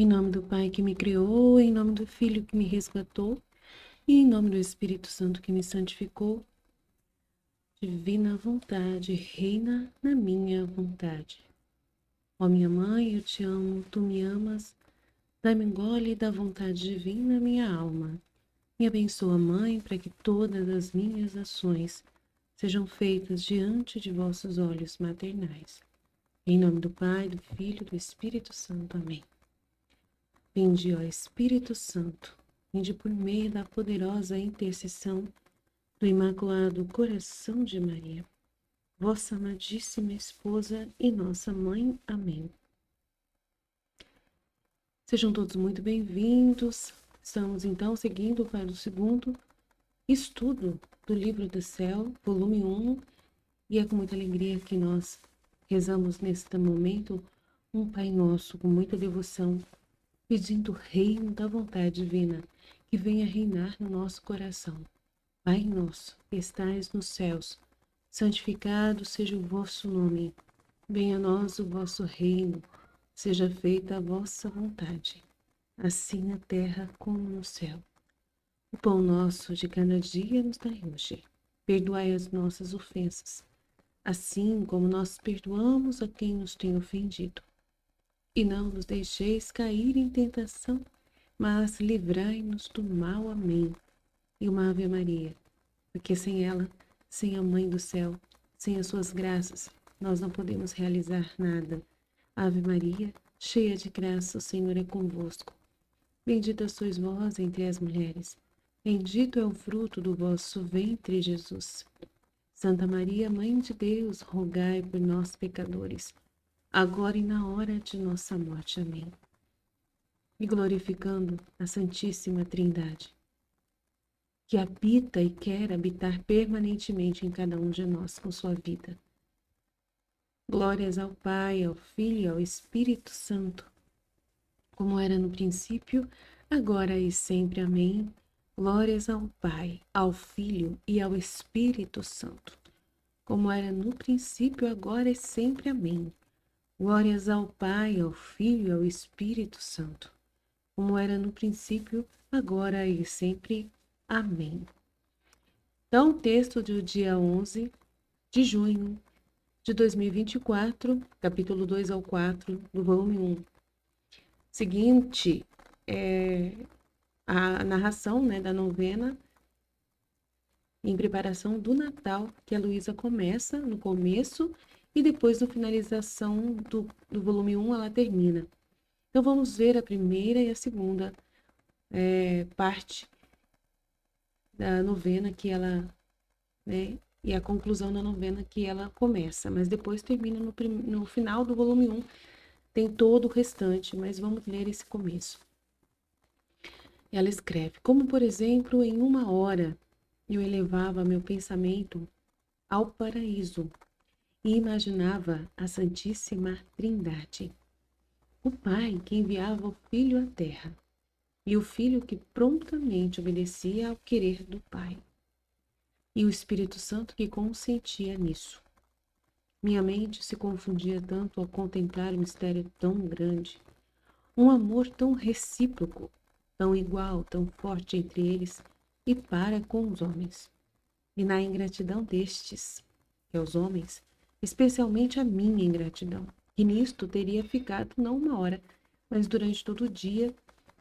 Em nome do Pai que me criou, em nome do Filho que me resgatou, e em nome do Espírito Santo que me santificou, divina vontade, reina na minha vontade. Ó minha mãe, eu te amo, tu me amas, dá-me um gole da vontade divina minha alma. Me abençoa, Mãe, para que todas as minhas ações sejam feitas diante de vossos olhos maternais. Em nome do Pai, do Filho e do Espírito Santo. Amém. Vinde, ó Espírito Santo, vinde por meio da poderosa intercessão do Imaculado Coração de Maria, vossa amadíssima esposa e nossa mãe. Amém. Sejam todos muito bem-vindos. Estamos então seguindo para o segundo estudo do Livro do Céu, volume 1, e é com muita alegria que nós rezamos neste momento um Pai Nosso com muita devoção, pedindo o reino da vontade divina, que venha reinar no nosso coração. Pai nosso, que estais nos céus, santificado seja o vosso nome. Venha a nós o vosso reino, seja feita a vossa vontade, assim na terra como no céu. O pão nosso de cada dia nos dai hoje. Perdoai as nossas ofensas, assim como nós perdoamos a quem nos tem ofendido. E não nos deixeis cair em tentação, mas livrai-nos do mal. Amém. E uma Ave Maria, porque sem ela, sem a Mãe do Céu, sem as suas graças, nós não podemos realizar nada. Ave Maria, cheia de graça, o Senhor é convosco. Bendita sois vós entre as mulheres. Bendito é o fruto do vosso ventre, Jesus. Santa Maria, Mãe de Deus, rogai por nós, pecadores, agora e na hora de nossa morte. Amém. E glorificando a Santíssima Trindade, que habita e quer habitar permanentemente em cada um de nós com sua vida. Glórias ao Pai, ao Filho e ao Espírito Santo, como era no princípio, agora e sempre. Amém. Glórias ao Pai, ao Filho e ao Espírito Santo, como era no princípio, agora e sempre. Amém. Glórias ao Pai, ao Filho e ao Espírito Santo, como era no princípio, agora e sempre. Amém. Então, o texto do dia 11 de junho de 2024, capítulo 2 ao 4, do volume 1. Seguinte, a narração, da novena em preparação do Natal, que a Luísa começa no começo e depois, na finalização do volume 1, ela termina. Então, vamos ver a primeira e a segunda parte da novena que ela, e a conclusão da novena que ela começa, mas depois termina no final do volume 1, tem todo o restante, mas vamos ler esse começo. Ela escreve: como, por exemplo, em uma hora eu elevava meu pensamento ao paraíso e imaginava a Santíssima Trindade, o Pai que enviava o Filho à terra e o Filho que prontamente obedecia ao querer do Pai, e o Espírito Santo que consentia nisso. Minha mente se confundia tanto ao contemplar um mistério tão grande, um amor tão recíproco, tão igual, tão forte entre eles e para com os homens. E na ingratidão destes, que é os homens, especialmente a minha ingratidão, que nisto teria ficado não uma hora, mas durante todo o dia,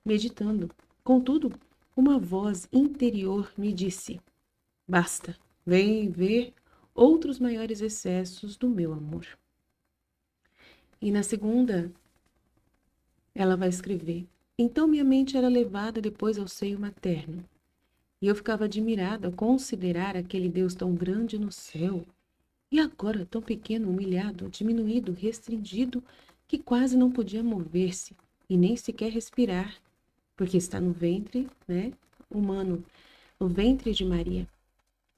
meditando. Contudo, uma voz interior me disse: basta, vem ver outros maiores excessos do meu amor. E na segunda, ela vai escrever: então minha mente era levada depois ao seio materno, e eu ficava admirada ao considerar aquele Deus tão grande no céu, e agora tão pequeno, humilhado, diminuído, restringido, que quase não podia mover-se e nem sequer respirar, porque está no ventre, humano, no ventre de Maria.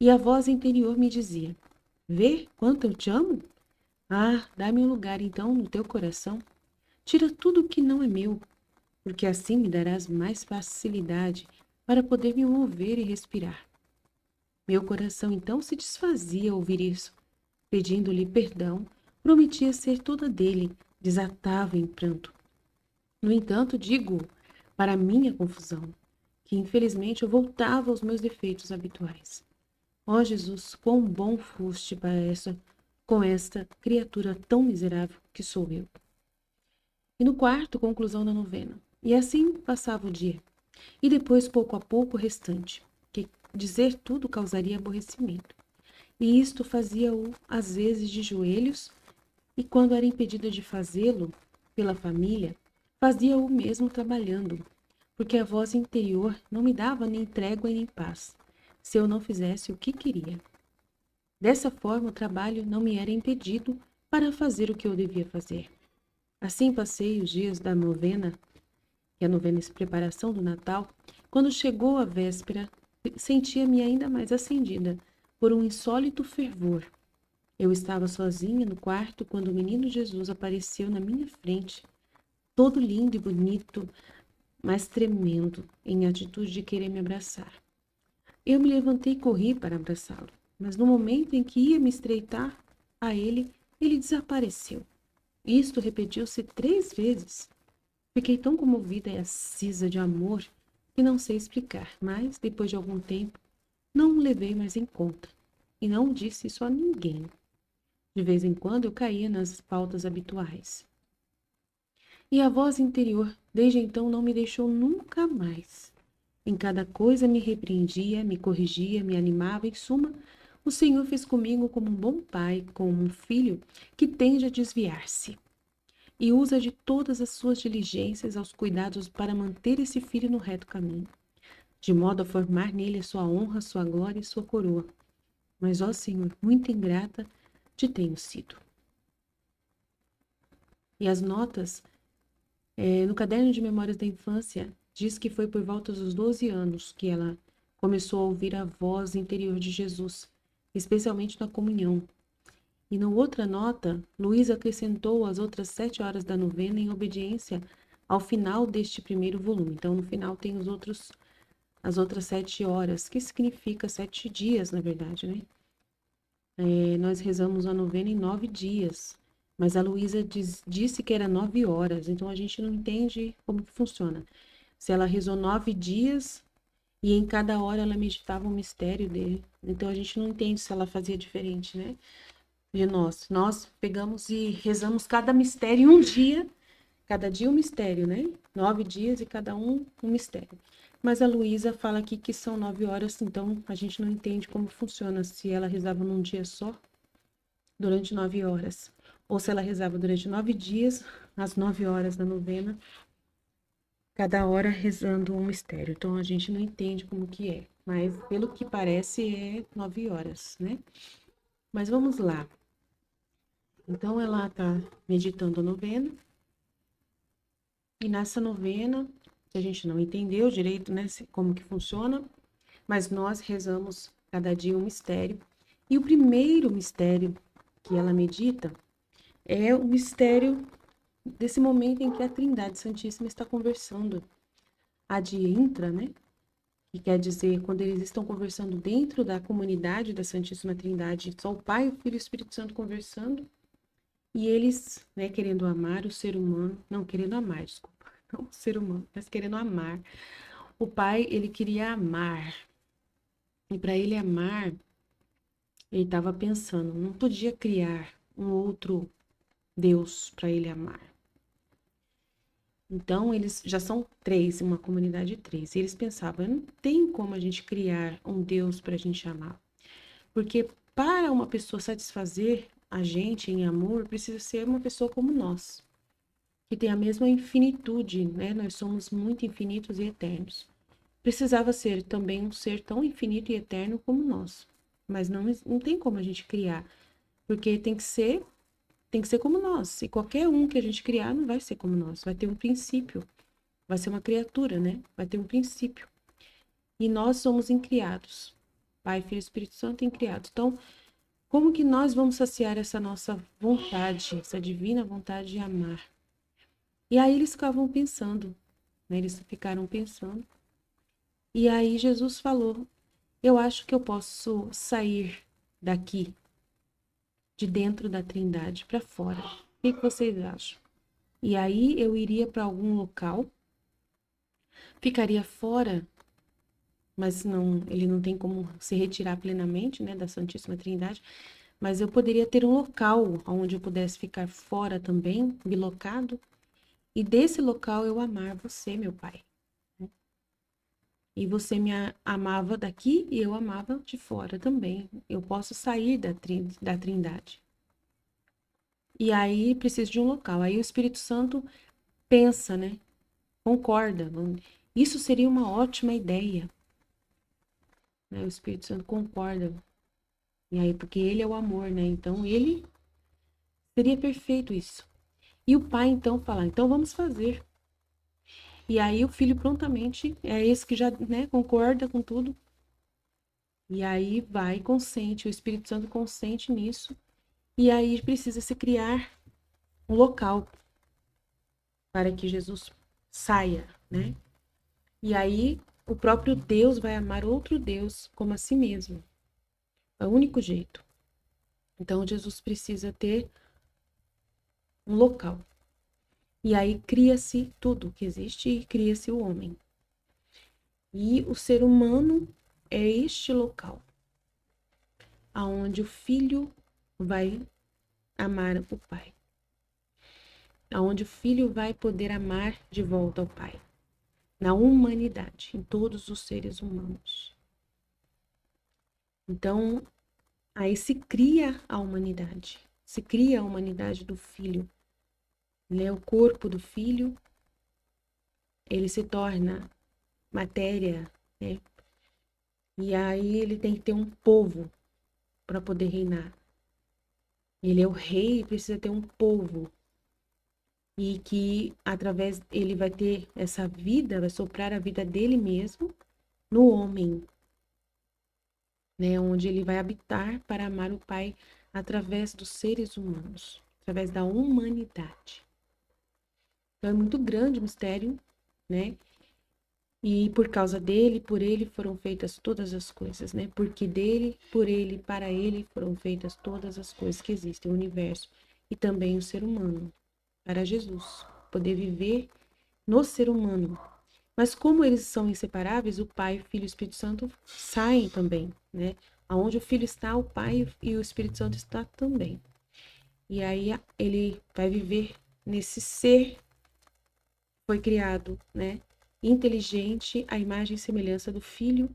E a voz interior me dizia: vê quanto eu te amo? Ah, dá-me um lugar então no teu coração. Tira tudo o que não é meu, porque assim me darás mais facilidade para poder me mover e respirar. Meu coração então se desfazia ao ouvir isso. Pedindo-lhe perdão, prometia ser toda dele, desatava em pranto. No entanto, digo, para minha confusão, que infelizmente eu voltava aos meus defeitos habituais. Ó Jesus, quão bom foste com esta criatura tão miserável que sou eu. E no quarto, conclusão da novena. E assim passava o dia. E depois, pouco a pouco, o restante, que dizer tudo causaria aborrecimento. E isto fazia-o, às vezes, de joelhos, e quando era impedida de fazê-lo pela família, fazia-o mesmo trabalhando, porque a voz interior não me dava nem trégua nem paz, se eu não fizesse o que queria. Dessa forma, o trabalho não me era impedido para fazer o que eu devia fazer. Assim passei os dias da novena, que é a novena de preparação do Natal. Quando chegou a véspera, sentia-me ainda mais acendida por um insólito fervor. Eu estava sozinha no quarto quando o menino Jesus apareceu na minha frente, todo lindo e bonito, mas tremendo, em atitude de querer me abraçar. Eu me levantei e corri para abraçá-lo, mas no momento em que ia me estreitar a ele, ele desapareceu. Isto repetiu-se 3 vezes. Fiquei tão comovida e acesa de amor que não sei explicar, mas, depois de algum tempo, não o levei mais em conta e não disse isso a ninguém. De vez em quando eu caía nas pautas habituais. E a voz interior, desde então, não me deixou nunca mais. Em cada coisa me repreendia, me corrigia, me animava. Em suma, o Senhor fez comigo como um bom pai, como um filho que tende a desviar-se e usa de todas as suas diligências aos cuidados para manter esse filho no reto caminho, de modo a formar nele a sua honra, sua glória e sua coroa. Mas, ó Senhor, muito ingrata te tenho sido. E as notas, no caderno de memórias da infância, diz que foi por volta dos 12 anos que ela começou a ouvir a voz interior de Jesus, especialmente na comunhão. E na outra nota, Luísa acrescentou as outras 7 horas da novena em obediência ao final deste primeiro volume. Então, no final tem as outras 7 horas, que significa 7 dias, na verdade, né? Nós rezamos a novena em 9 dias, mas a Luísa disse que era 9 horas, então a gente não entende como que funciona. Se ela rezou 9 dias e em cada hora ela meditava o mistério dele, então a gente não entende se ela fazia diferente, né? De nós. Nós pegamos e rezamos cada mistério em um dia, cada dia um mistério, né? 9 dias e cada um mistério. Mas a Luísa fala aqui que são 9 horas, então a gente não entende como funciona, se ela rezava num dia só, durante 9 horas, ou se ela rezava durante 9 dias, às 9 horas da novena, cada hora rezando um mistério. Então a gente não entende como que é, mas pelo que parece é 9 horas, né? Mas vamos lá. Então ela está meditando a novena, e nessa novena, que a gente não entendeu direito, né, como que funciona, mas nós rezamos cada dia um mistério. E o primeiro mistério que ela medita é o mistério desse momento em que a Trindade Santíssima está conversando. Ad intra, né? Que quer dizer, quando eles estão conversando dentro da comunidade da Santíssima Trindade, só o Pai, o Filho e o Espírito Santo conversando, e eles, né, querendo amar o ser humano, não, querendo amar, desculpa, não o ser humano, mas querendo amar. O Pai, ele queria amar, e para ele amar, ele estava pensando, não podia criar um outro Deus para ele amar. Então, eles já são 3, uma comunidade de 3. E eles pensavam, não tem como a gente criar um Deus para a gente amar. Porque para uma pessoa satisfazer a gente em amor, precisa ser uma pessoa como nós, que tem a mesma infinitude, né? Nós somos muito infinitos e eternos. Precisava ser também um ser tão infinito e eterno como nós. Mas não tem como a gente criar, porque tem que ser como nós. E qualquer um que a gente criar não vai ser como nós, vai ter um princípio, vai ser uma criatura, né? Vai ter um princípio. E nós somos incriados. Pai, Filho e Espírito Santo incriados. Então, como que nós vamos saciar essa nossa vontade, essa divina vontade de amar? E aí eles ficavam pensando, né? Eles ficaram pensando. E aí Jesus falou: eu acho que eu posso sair daqui, de dentro da Trindade, para fora. O que vocês acham? E aí eu iria para algum local, ficaria fora, mas não, ele não tem como se retirar plenamente, né, da Santíssima Trindade, mas eu poderia ter um local onde eu pudesse ficar fora também, bilocado, e desse local eu amar você, meu Pai. E você me amava daqui e eu amava de fora também. Eu posso sair da Trindade. E aí preciso de um local. Aí o Espírito Santo pensa, né? Concorda. Isso seria uma ótima ideia. Né? O Espírito Santo concorda. E aí, porque ele é o amor, né? Então ele seria perfeito isso. E o pai então fala, então vamos fazer. E aí o filho prontamente é esse que já, né, concorda com tudo. E aí vai, consente, o Espírito Santo consente nisso. E aí precisa se criar um local para que Jesus saia, né? E aí o próprio Deus vai amar outro Deus como a si mesmo. É o único jeito. Então Jesus precisa ter um local. E aí cria-se tudo que existe e cria-se o homem. E o ser humano é este local aonde o filho vai amar o pai. Aonde o filho vai poder amar de volta ao pai. Na humanidade, em todos os seres humanos. Então, aí se cria a humanidade. Se cria a humanidade do filho. Ele é o corpo do filho. Ele se torna matéria, né? E aí ele tem que ter um povo para poder reinar. Ele é o rei e precisa ter um povo. E que através ele vai ter essa vida, vai soprar a vida dele mesmo no homem, né? Onde ele vai habitar para amar o Pai através dos seres humanos, através da humanidade. Então é muito grande o mistério, né? E por causa dele, por ele foram feitas todas as coisas, né? Porque dele, por ele, para ele foram feitas todas as coisas que existem, o universo e também o ser humano, para Jesus poder viver no ser humano. Mas como eles são inseparáveis, o Pai, o Filho e o Espírito Santo saem também, né? Aonde o Filho está, o Pai e o Espírito Santo está também. E aí ele vai viver nesse ser que foi criado, né? Inteligente, à imagem e semelhança do Filho,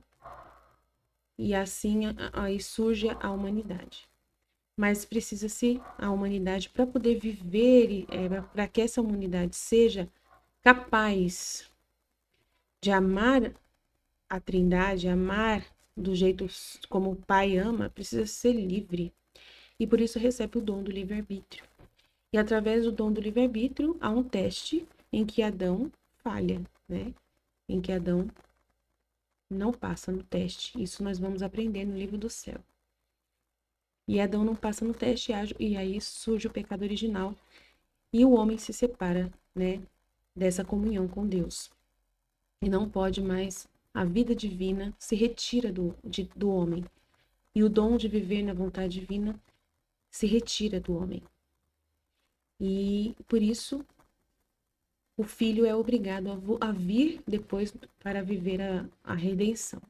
e assim aí surge a humanidade. Mas precisa-se a humanidade para poder viver, para que essa humanidade seja capaz de amar a Trindade, amar do jeito como o Pai ama, precisa ser livre. E por isso recebe o dom do livre-arbítrio. E através do dom do livre-arbítrio, há um teste em que Adão falha, né? Em que Adão não passa no teste. Isso nós vamos aprender no livro do céu. E Adão não passa no teste, e aí surge o pecado original. E o homem se separa, né? Dessa comunhão com Deus. E não pode mais, a vida divina se retira do homem. E o dom de viver na vontade divina se retira do homem. E por isso o filho é obrigado a vir depois para viver a redenção.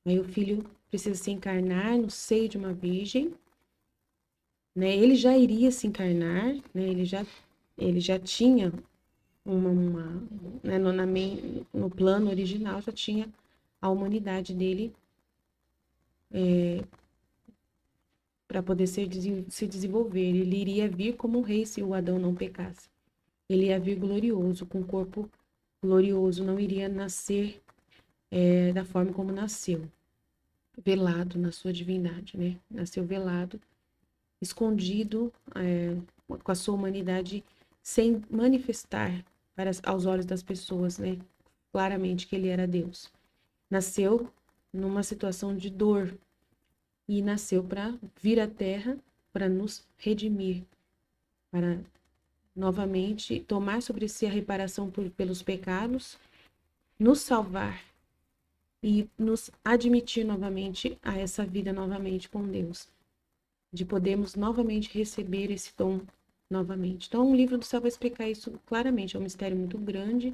Aí o filho precisa se encarnar no seio de uma virgem, né? Ele já iria se encarnar, né? Ele já tinha né? No plano original já tinha a humanidade dele para poder se desenvolver. Ele iria vir como um rei se o Adão não pecasse. Ele ia vir glorioso, com corpo glorioso, não iria nascer da forma como nasceu, velado na sua divindade, né? Nasceu velado, escondido com a sua humanidade, sem manifestar aos olhos das pessoas, né? Claramente que ele era Deus. Nasceu numa situação de dor e nasceu para vir à Terra para nos redimir, para novamente tomar sobre si a reparação pelos pecados, nos salvar e nos admitir novamente a essa vida novamente com Deus, de podermos novamente receber esse dom, novamente. Então, o livro do céu vai explicar isso claramente. É um mistério muito grande,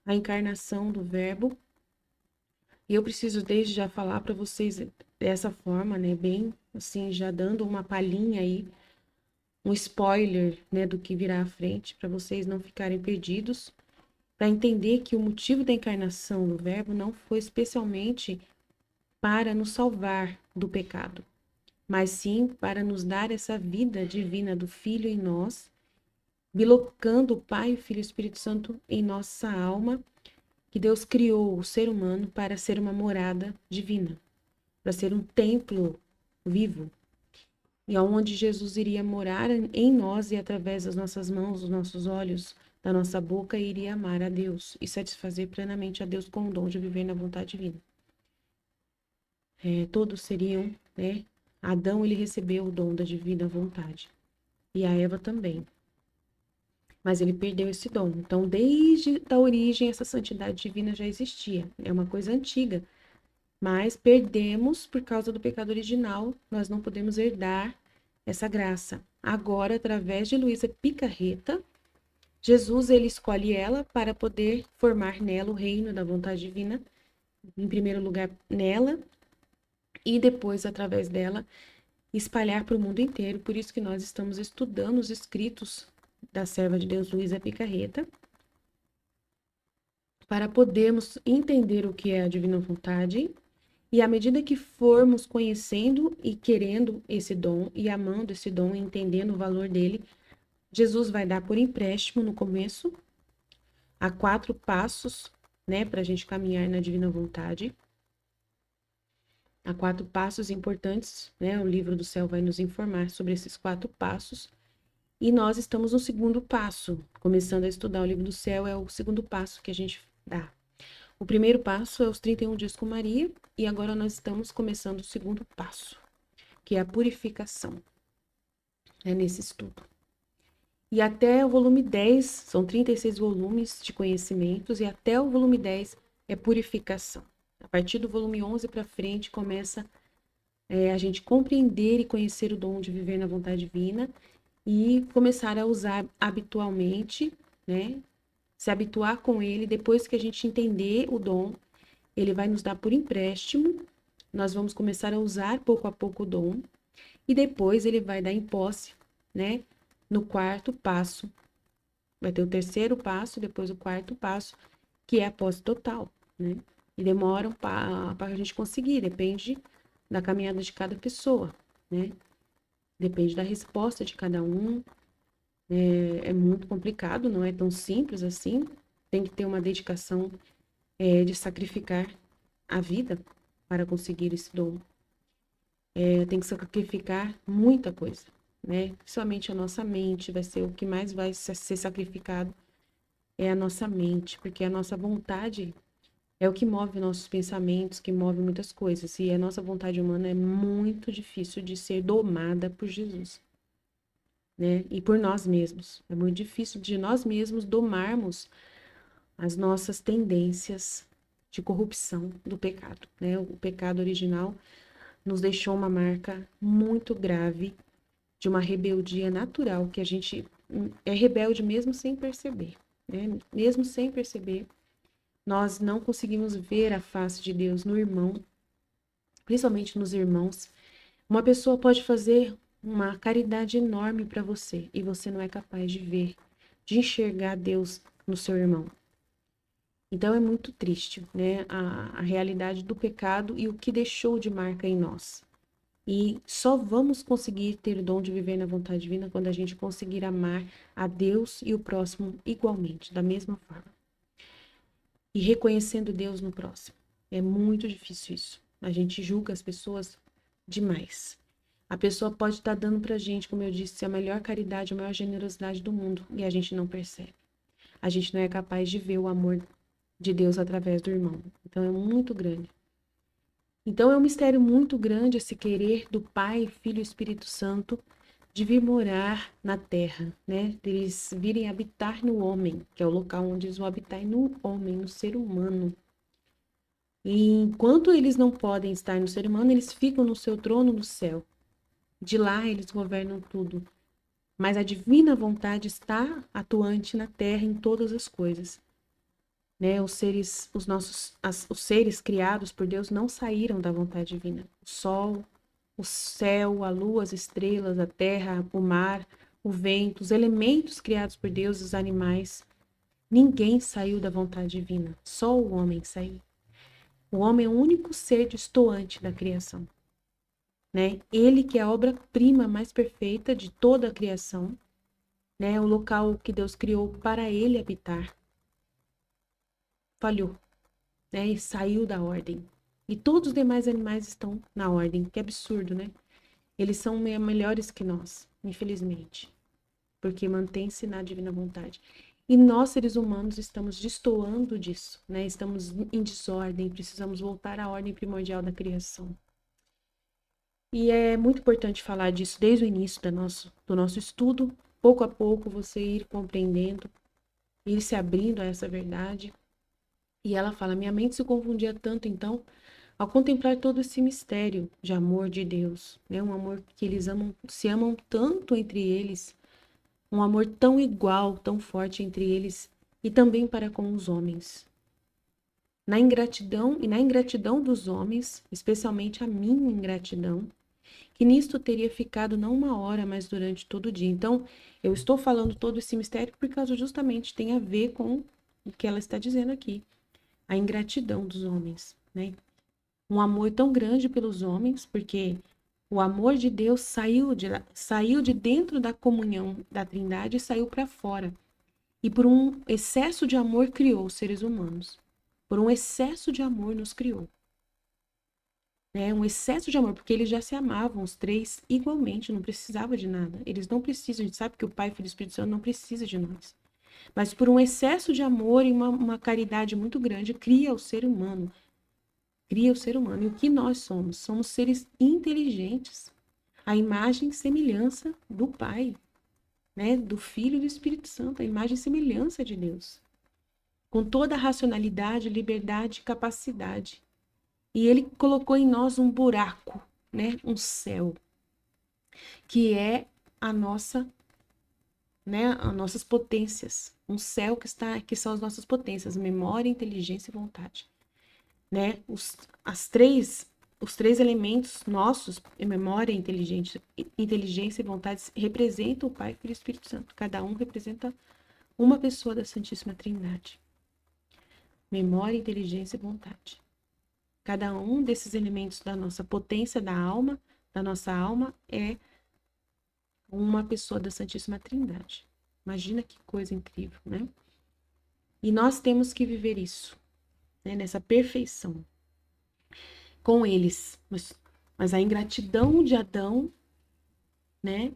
a encarnação do Verbo. E eu preciso desde já falar para vocês dessa forma, né, bem assim, já dando uma palhinha aí, um spoiler, né, do que virá à frente, para vocês não ficarem perdidos, para entender que o motivo da encarnação do Verbo não foi especialmente para nos salvar do pecado, mas sim para nos dar essa vida divina do Filho em nós, bilocando o Pai, o Filho e o Espírito Santo em nossa alma, que Deus criou o ser humano para ser uma morada divina, para ser um templo vivo, e aonde Jesus iria morar em nós e através das nossas mãos, dos nossos olhos, da nossa boca, iria amar a Deus e satisfazer plenamente a Deus com o dom de viver na vontade divina. Todos seriam, né? Adão, ele recebeu o dom da divina vontade. E a Eva também. Mas ele perdeu esse dom. Então, desde a origem, essa santidade divina já existia. É uma coisa antiga. Mas perdemos por causa do pecado original. Nós não podemos herdar essa graça. Agora, através de Luísa Picarreta, Jesus, ele escolhe ela para poder formar nela o reino da vontade divina. Em primeiro lugar, nela. E depois, através dela, espalhar para o mundo inteiro. Por isso que nós estamos estudando os escritos da serva de Deus Luísa Picarreta, para podermos entender o que é a divina vontade, e à medida que formos conhecendo e querendo esse dom, e amando esse dom, e entendendo o valor dele, Jesus vai dar por empréstimo no começo, há 4 passos, né, para a gente caminhar na divina vontade. Há 4 passos importantes, né? O livro do céu vai nos informar sobre esses 4 passos. E nós estamos no segundo passo. Começando a estudar o livro do céu é o segundo passo que a gente dá. O primeiro passo é os 31 dias com Maria. E agora nós estamos começando o segundo passo, que é a purificação. É nesse estudo. E até o volume 10, são 36 volumes de conhecimentos, e até o volume 10 é purificação. A partir do volume 11 para frente começa a gente compreender e conhecer o dom de viver na vontade divina e começar a usar habitualmente, né? Se habituar com ele. Depois que a gente entender o dom, ele vai nos dar por empréstimo, nós vamos começar a usar pouco a pouco o dom, e depois ele vai dar em posse, né? No 4º passo, vai ter o 3º passo, depois o 4º passo, que é a posse total, né? E demoram para a gente conseguir, depende da caminhada de cada pessoa, né? Depende da resposta de cada um. É muito complicado, não é tão simples assim. Tem que ter uma dedicação de sacrificar a vida para conseguir esse dom. Tem que sacrificar muita coisa, né? Somente a nossa mente vai ser o que mais vai ser sacrificado, é a nossa mente, porque a nossa vontade é o que move nossos pensamentos, que move muitas coisas. E a nossa vontade humana é muito difícil de ser domada por Jesus, né? E por nós mesmos. É muito difícil de nós mesmos domarmos as nossas tendências de corrupção do pecado, né? O pecado original nos deixou uma marca muito grave de uma rebeldia natural, que a gente é rebelde mesmo sem perceber, né? Mesmo sem perceber, nós não conseguimos ver a face de Deus no irmão, principalmente nos irmãos. Uma pessoa pode fazer uma caridade enorme para você e você não é capaz de ver, de enxergar Deus no seu irmão. Então é muito triste, né? A realidade do pecado e o que deixou de marca em nós. E só vamos conseguir ter o dom de viver na vontade divina quando a gente conseguir amar a Deus e o próximo igualmente, da mesma forma. E reconhecendo Deus no próximo. É muito difícil isso. A gente julga as pessoas demais. A pessoa pode estar dando pra gente, como eu disse, a melhor caridade, a maior generosidade do mundo, e a gente não percebe. A gente não é capaz de ver o amor de Deus através do irmão. Então é muito grande. Então é um mistério muito grande esse querer do Pai, Filho e Espírito Santo de vir morar na terra, né? Eles virem habitar no homem, que é o local onde eles vão habitar no homem, no ser humano. E enquanto eles não podem estar no ser humano, eles ficam no seu trono no céu. De lá eles governam tudo. mas a divina vontade está atuante na terra em todas as coisas. Né? Os seres criados por Deus não saíram da vontade divina. O sol, o céu, a lua, as estrelas, a terra, o mar, o vento, os elementos criados por Deus, os animais, ninguém saiu da vontade divina. Só o homem saiu. O homem é o único ser destoante da criação. Né? Ele que é a obra-prima mais perfeita de toda a criação, né? O local que Deus criou para ele habitar, falhou, né? E saiu da ordem. E todos os demais animais estão na ordem. Que absurdo, né? Eles são melhores que nós, infelizmente, porque mantém-se na divina vontade. E nós, seres humanos, estamos destoando disso, né? Estamos em desordem, precisamos voltar à ordem primordial da criação. E é muito importante falar disso desde o início do nosso estudo, pouco a pouco você ir compreendendo, ir se abrindo a essa verdade. E ela fala, minha mente se confundia tanto, então, ao contemplar todo esse mistério de amor de Deus, né? Um amor que eles amam, se amam tanto entre eles, um amor tão igual, tão forte entre eles e também para com os homens. Na ingratidão dos homens, especialmente a minha ingratidão, que nisto teria ficado não uma hora, mas durante todo o dia. Então, eu estou falando todo esse mistério por causa justamente tem a ver com o que ela está dizendo aqui, a ingratidão dos homens, né? Um amor tão grande pelos homens, porque o amor de Deus saiu de dentro da comunhão da Trindade e saiu para fora. E por um excesso de amor criou os seres humanos. Por um excesso de amor nos criou. Né? Um excesso de amor, porque eles já se amavam, os três, igualmente, não precisava de nada. Eles não precisam, a gente sabe que o Pai, Filho e Espírito Santo não precisa de nós. Mas por um excesso de amor e uma caridade muito grande, cria o ser humano. Cria o ser humano. E o que nós somos? Somos seres inteligentes. A imagem e semelhança do Pai, né? Do Filho e do Espírito Santo. A imagem e semelhança de Deus. Com toda a racionalidade, liberdade e capacidade. E ele colocou em nós um buraco, né? Um céu, que é a nossa, né? As nossas potências. Um céu que são as nossas potências, memória, inteligência e vontade. Né? Os três elementos nossos, memória, inteligência e vontade, representam o Pai, Filho e Espírito Santo. Cada um representa uma pessoa da Santíssima Trindade. Memória, inteligência e vontade. Cada um desses elementos da nossa potência da nossa alma, é uma pessoa da Santíssima Trindade. Imagina que coisa incrível, né? E nós temos que viver isso, né? Nessa perfeição com eles. Mas a ingratidão de Adão, né?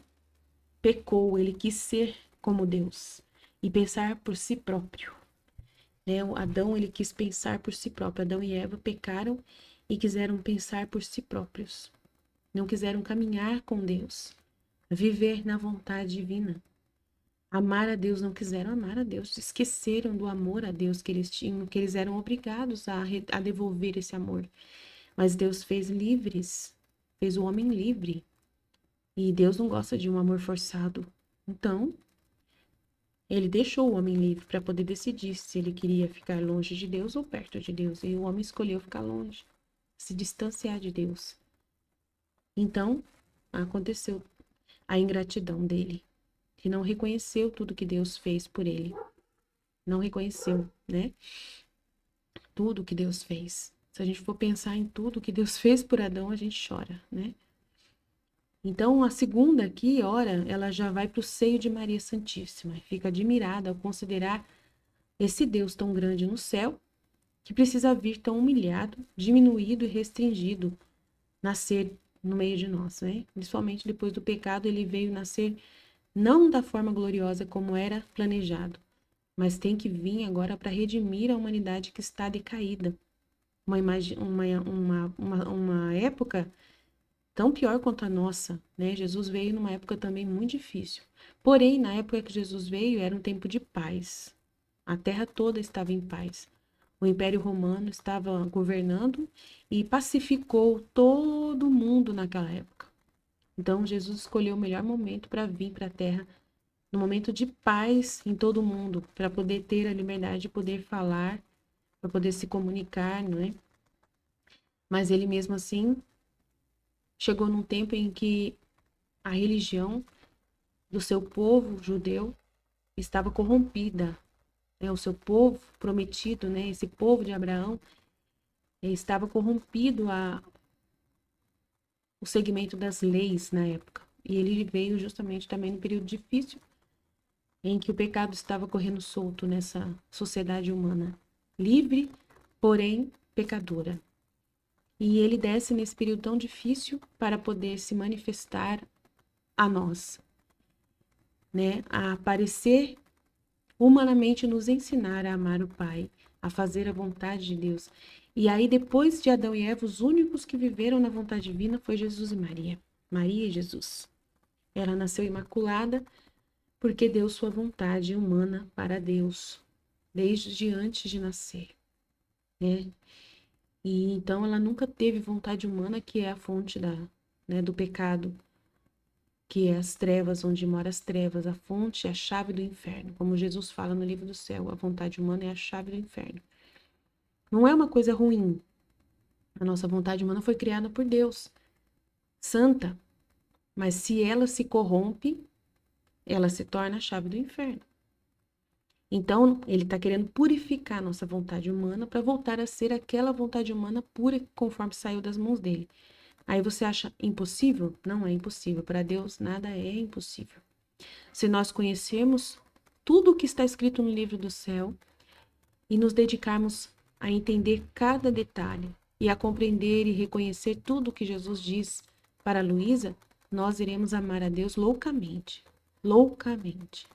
Pecou, ele quis ser como Deus e pensar por si próprio. Né? O Adão, ele quis pensar por si próprio. Adão e Eva pecaram e quiseram pensar por si próprios. Não quiseram caminhar com Deus, viver na vontade divina. Amar a Deus, não quiseram amar a Deus. Esqueceram do amor a Deus que eles tinham, que eles eram obrigados a devolver esse amor. Mas Deus fez livres, fez o homem livre. E Deus não gosta de um amor forçado. Então, ele deixou o homem livre para poder decidir se ele queria ficar longe de Deus ou perto de Deus. E o homem escolheu ficar longe, se distanciar de Deus. Então, aconteceu a ingratidão dele, que não reconheceu tudo que Deus fez por ele. Não reconheceu, né? Tudo que Deus fez. Se a gente for pensar em tudo que Deus fez por Adão, a gente chora, né? Então, a segunda aqui, ora, ela já vai para o seio de Maria Santíssima. Fica admirada ao considerar esse Deus tão grande no céu, que precisa vir tão humilhado, diminuído e restringido, nascer no meio de nós, né? Principalmente depois do pecado, ele veio nascer não da forma gloriosa como era planejado, mas tem que vir agora para redimir a humanidade que está decaída. Uma época tão pior quanto a nossa, né? Jesus veio numa época também muito difícil. Porém, na época que Jesus veio, era um tempo de paz. A terra toda estava em paz. O Império Romano estava governando e pacificou todo mundo naquela época. Então, Jesus escolheu o melhor momento para vir para a Terra, no momento de paz em todo mundo, para poder ter a liberdade de poder falar, para poder se comunicar, não é? Mas ele mesmo assim chegou num tempo em que a religião do seu povo judeu estava corrompida, né? O seu povo prometido, né? Esse povo de Abraão estava corrompido o segmento das leis na época. E ele veio justamente também no período difícil em que o pecado estava correndo solto nessa sociedade humana, livre, porém pecadora. E ele desce nesse período tão difícil para poder se manifestar a nós, né? A aparecer humanamente, nos ensinar a amar o Pai, a fazer a vontade de Deus. E aí, depois de Adão e Eva, os únicos que viveram na vontade divina foi Jesus e Maria. Maria e Jesus. Ela nasceu imaculada porque deu sua vontade humana para Deus, desde antes de nascer, né? E então ela nunca teve vontade humana, que é a fonte do pecado, que é as trevas, onde mora as trevas, a fonte é a chave do inferno. Como Jesus fala no livro do céu, a vontade humana é a chave do inferno. Não é uma coisa ruim. A nossa vontade humana foi criada por Deus, santa, mas se ela se corrompe, ela se torna a chave do inferno. Então, ele está querendo purificar a nossa vontade humana para voltar a ser aquela vontade humana pura conforme saiu das mãos dele. Aí você acha impossível? Não é impossível. Para Deus, nada é impossível. Se nós conhecermos tudo o que está escrito no livro do céu e nos dedicarmos a entender cada detalhe e a compreender e reconhecer tudo o que Jesus diz para Luísa, nós iremos amar a Deus loucamente, loucamente.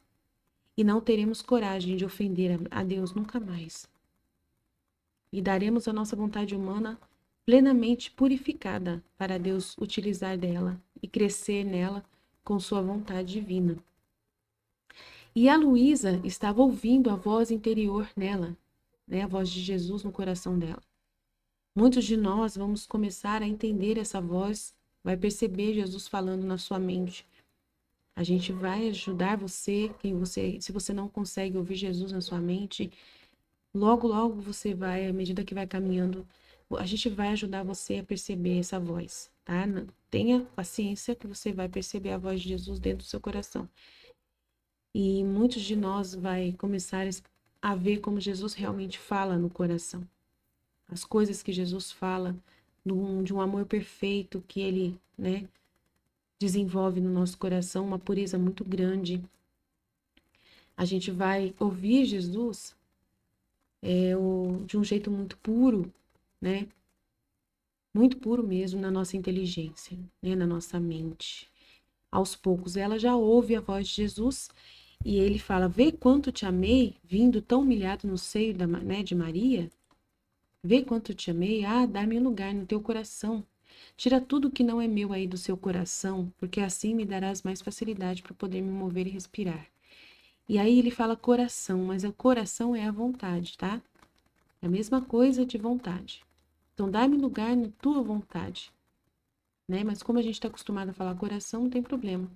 E não teremos coragem de ofender a Deus nunca mais. E daremos a nossa vontade humana plenamente purificada para Deus utilizar dela e crescer nela com sua vontade divina. E a Luísa estava ouvindo a voz interior nela, né? A voz de Jesus no coração dela. Muitos de nós vamos começar a entender essa voz, vai perceber Jesus falando na sua mente. A gente vai ajudar você, se você não consegue ouvir Jesus na sua mente, logo, logo você vai, à medida que vai caminhando, a gente vai ajudar você a perceber essa voz, tá? Tenha paciência que você vai perceber a voz de Jesus dentro do seu coração. E muitos de nós vai começar a ver como Jesus realmente fala no coração. As coisas que Jesus fala, de um amor perfeito que ele, né, desenvolve no nosso coração, uma pureza muito grande. A gente vai ouvir Jesus de um jeito muito puro, né? Muito puro mesmo na nossa inteligência, né? Na nossa mente. Aos poucos ela já ouve a voz de Jesus e ele fala: vê quanto te amei, vindo tão humilhado no seio de Maria. Vê quanto te amei, dá-me um lugar no teu coração. Tira tudo que não é meu aí do seu coração, porque assim me darás mais facilidade para poder me mover e respirar. E aí ele fala coração, mas o coração é a vontade, tá? É a mesma coisa de vontade. Então, dá-me lugar na tua vontade, né? Mas como a gente está acostumado a falar coração, não tem problema.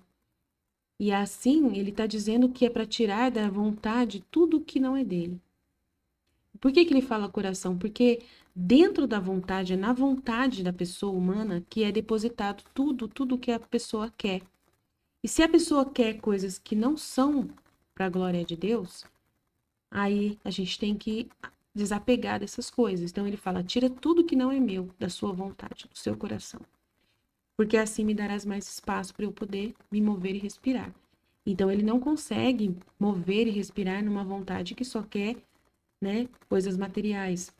E assim, ele está dizendo que é para tirar da vontade tudo que não é dele. Por que ele fala coração? Porque dentro da vontade, é na vontade da pessoa humana que é depositado tudo que a pessoa quer. E se a pessoa quer coisas que não são para a glória de Deus, aí a gente tem que desapegar dessas coisas. Então ele fala: tira tudo que não é meu da sua vontade, do seu coração. Porque assim me darás mais espaço para eu poder me mover e respirar. Então ele não consegue mover e respirar numa vontade que só quer, né, coisas materiais,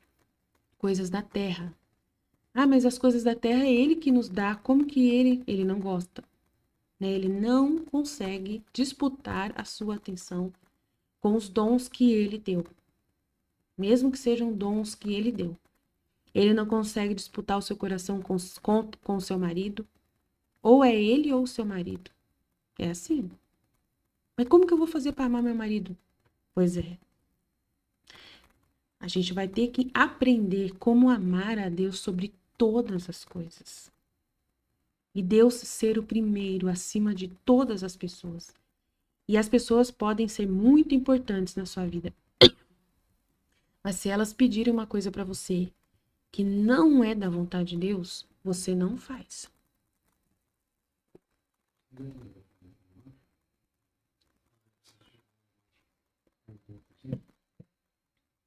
coisas da terra. Mas as coisas da terra é ele que nos dá, como que ele não gosta, né? Ele não consegue disputar a sua atenção com os dons que ele deu, mesmo que sejam dons que ele deu. Ele não consegue disputar o seu coração com o seu marido, ou é ele ou o seu marido. É assim. Mas como que eu vou fazer para amar meu marido? Pois é. A gente vai ter que aprender como amar a Deus sobre todas as coisas. E Deus ser o primeiro acima de todas as pessoas. E as pessoas podem ser muito importantes na sua vida. Mas se elas pedirem uma coisa para você que não é da vontade de Deus, você não faz.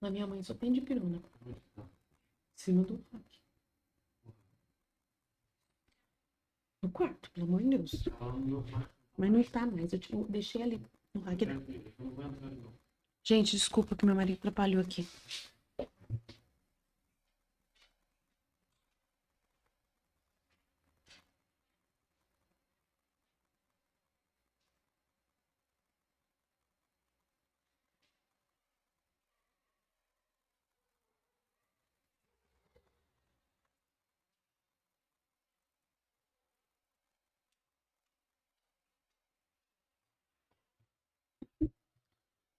Na minha mãe só tem de pirona. Em cima do rack. No quarto, pelo amor de Deus. Mas não tá mais. Eu deixei ali no rack. Gente, desculpa que meu marido atrapalhou aqui.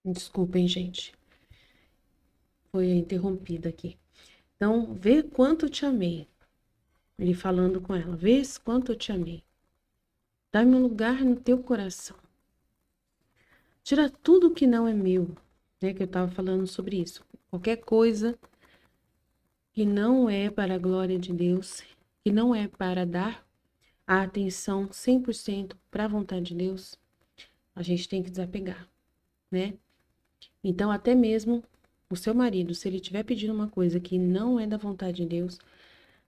Desculpem, gente. Foi interrompida aqui. Então, vê quanto eu te amei. Ele falando com ela. Vê quanto eu te amei. Dá-me um lugar no teu coração. Tira tudo que não é meu. Né, que eu estava falando sobre isso. Qualquer coisa que não é para a glória de Deus, que não é para dar a atenção 100% para a vontade de Deus, a gente tem que desapegar, né? Então, até mesmo o seu marido, se ele estiver pedindo uma coisa que não é da vontade de Deus,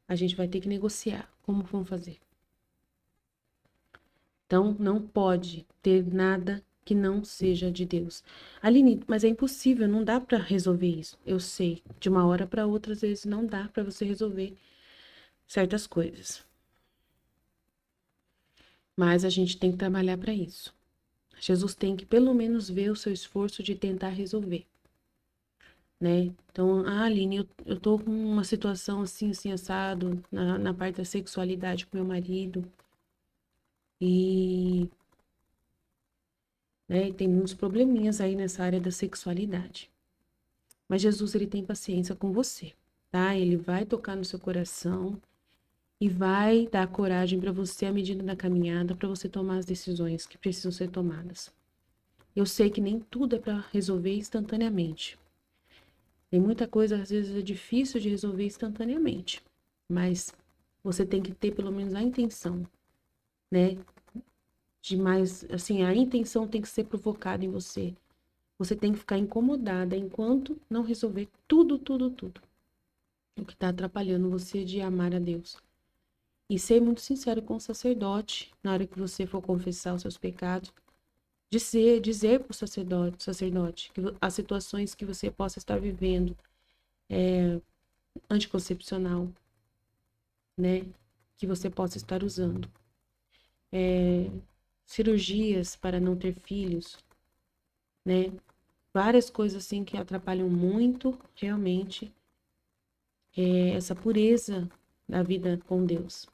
a gente vai ter que negociar. Como vamos fazer? Então, não pode ter nada que não seja de Deus. Aline, mas é impossível, não dá para resolver isso. Eu sei, de uma hora para outra, às vezes não dá para você resolver certas coisas. Mas a gente tem que trabalhar para isso. Jesus tem que pelo menos ver o seu esforço de tentar resolver, né? Então, Aline, eu tô com uma situação assim, assim, assado, na parte da sexualidade com meu marido. E, né, tem uns probleminhas aí nessa área da sexualidade. Mas Jesus, ele tem paciência com você, tá? Ele vai tocar no seu coração e vai dar coragem para você à medida da caminhada, para você tomar as decisões que precisam ser tomadas. Eu sei que nem tudo é para resolver instantaneamente. Tem muita coisa, às vezes, é difícil de resolver instantaneamente. Mas você tem que ter pelo menos a intenção, né? De mais, assim, a intenção tem que ser provocada em você. Você tem que ficar incomodada enquanto não resolver tudo, tudo, tudo. O que está atrapalhando você de amar a Deus. E ser muito sincero com o sacerdote, na hora que você for confessar os seus pecados. Dizer para o sacerdote, que as situações que você possa estar vivendo, anticoncepcional, né? Que você possa estar usando. Cirurgias para não ter filhos, né? Várias coisas assim que atrapalham muito, realmente, essa pureza da vida com Deus.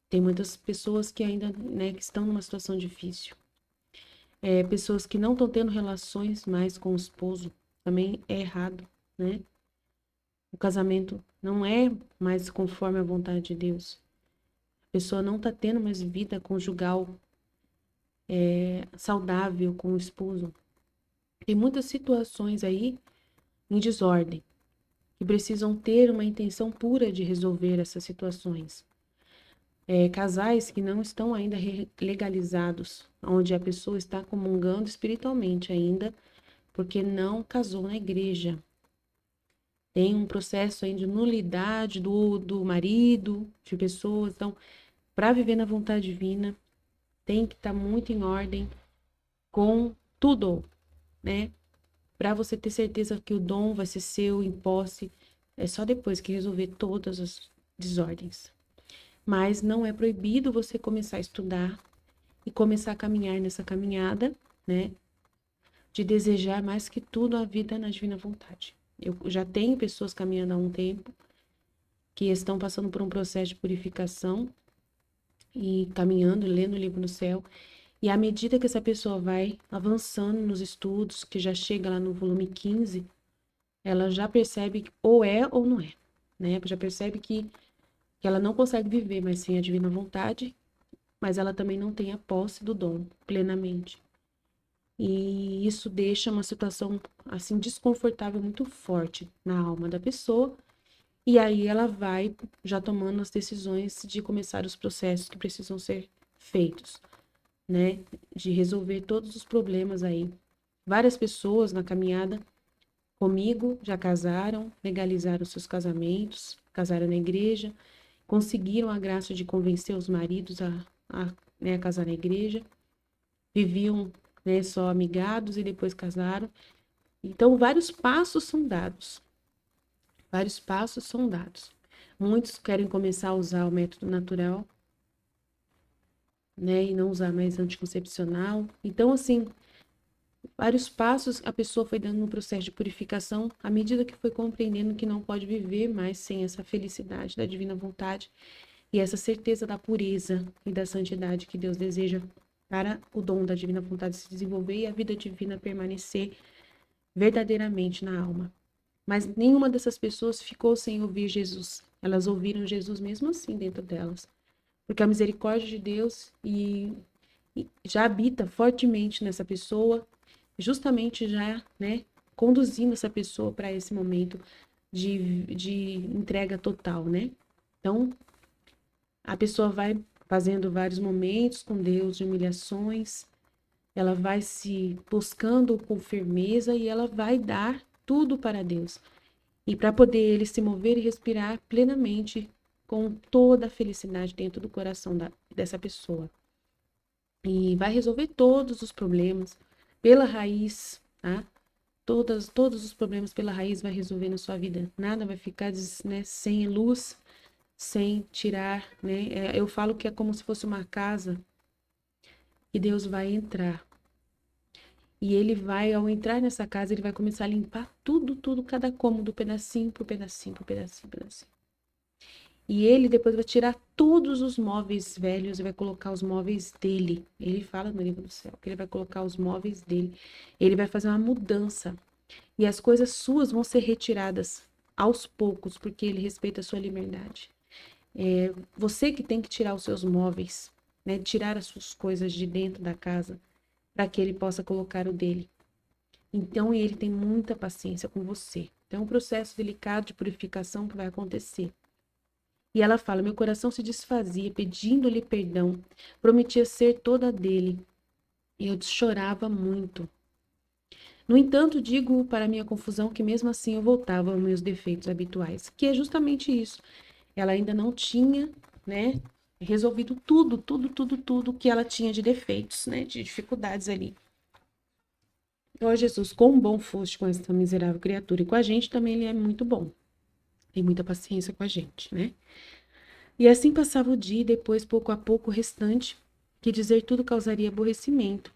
Tem muitas pessoas que ainda, né, que estão numa situação difícil. Pessoas que não estão tendo relações mais com o esposo, também é errado, né? O casamento não é mais conforme a vontade de Deus. A pessoa não está tendo mais vida conjugal saudável com o esposo. Tem muitas situações aí em desordem que precisam ter uma intenção pura de resolver essas situações. Casais que não estão ainda legalizados, onde a pessoa está comungando espiritualmente ainda, porque não casou na igreja. Tem um processo aí de nulidade do marido, de pessoas. Então, para viver na vontade divina, tem que estar muito em ordem com tudo, né? Para você ter certeza que o dom vai ser seu em posse, é só depois que resolver todas as desordens. Mas não é proibido você começar a estudar e começar a caminhar nessa caminhada, né? De desejar mais que tudo a vida na divina vontade. Eu já tenho pessoas caminhando há um tempo que estão passando por um processo de purificação e caminhando, lendo o livro no céu. E à medida que essa pessoa vai avançando nos estudos, que já chega lá no volume 15, ela já percebe que ou é ou não é, né? Já percebe que que ela não consegue viver mais sem a divina vontade, mas ela também não tem a posse do dom plenamente. E isso deixa uma situação assim desconfortável muito forte na alma da pessoa. E aí ela vai já tomando as decisões de começar os processos que precisam ser feitos, né? De resolver todos os problemas aí. Várias pessoas na caminhada comigo já casaram, legalizaram seus casamentos, casaram na igreja, conseguiram a graça de convencer os maridos a casar na igreja, viviam, né, só amigados e depois casaram. Então, vários passos são dados. Vários passos são dados. Muitos querem começar a usar o método natural, né, e não usar mais anticoncepcional. Então, assim, vários passos a pessoa foi dando no processo de purificação à medida que foi compreendendo que não pode viver mais sem essa felicidade da divina vontade e essa certeza da pureza e da santidade que Deus deseja para o dom da divina vontade se desenvolver e a vida divina permanecer verdadeiramente na alma. Mas nenhuma dessas pessoas ficou sem ouvir Jesus. Elas ouviram Jesus mesmo assim dentro delas. Porque a misericórdia de Deus e já habita fortemente nessa pessoa, justamente já, né, conduzindo essa pessoa para esse momento de entrega total, né? Então, a pessoa vai fazendo vários momentos com Deus de humilhações, ela vai se buscando com firmeza e ela vai dar tudo para Deus. E para poder ele se mover e respirar plenamente com toda a felicidade dentro do coração dessa pessoa. E vai resolver todos os problemas pela raiz, tá? Todos os problemas pela raiz vai resolver na sua vida. Nada vai ficar, né, sem luz, sem tirar, né? Eu falo que é como se fosse uma casa e Deus vai entrar. E ele vai, ao entrar nessa casa, ele vai começar a limpar tudo, cada cômodo, pedacinho por pedacinho, por pedacinho, pedacinho. E ele depois vai tirar todos os móveis velhos e vai colocar os móveis dele. Ele fala no livro do céu que ele vai colocar os móveis dele. Ele vai fazer uma mudança. E as coisas suas vão ser retiradas aos poucos, porque ele respeita a sua liberdade. É você que tem que tirar os seus móveis, né? Tirar as suas coisas de dentro da casa, para que ele possa colocar o dele. Então, ele tem muita paciência com você. Então, é um processo delicado de purificação que vai acontecer. E ela fala: meu coração se desfazia, pedindo-lhe perdão. Prometia ser toda dele. E eu chorava muito. No entanto, digo para minha confusão que mesmo assim eu voltava aos meus defeitos habituais, que é justamente isso. Ela ainda não tinha, né, resolvido tudo que ela tinha de defeitos, né, de dificuldades ali. Ó Jesus, quão bom foste com essa miserável criatura. E com a gente também ele é muito bom. Tem muita paciência com a gente, né? E assim passava o dia e depois, pouco a pouco, o restante, que dizer tudo causaria aborrecimento.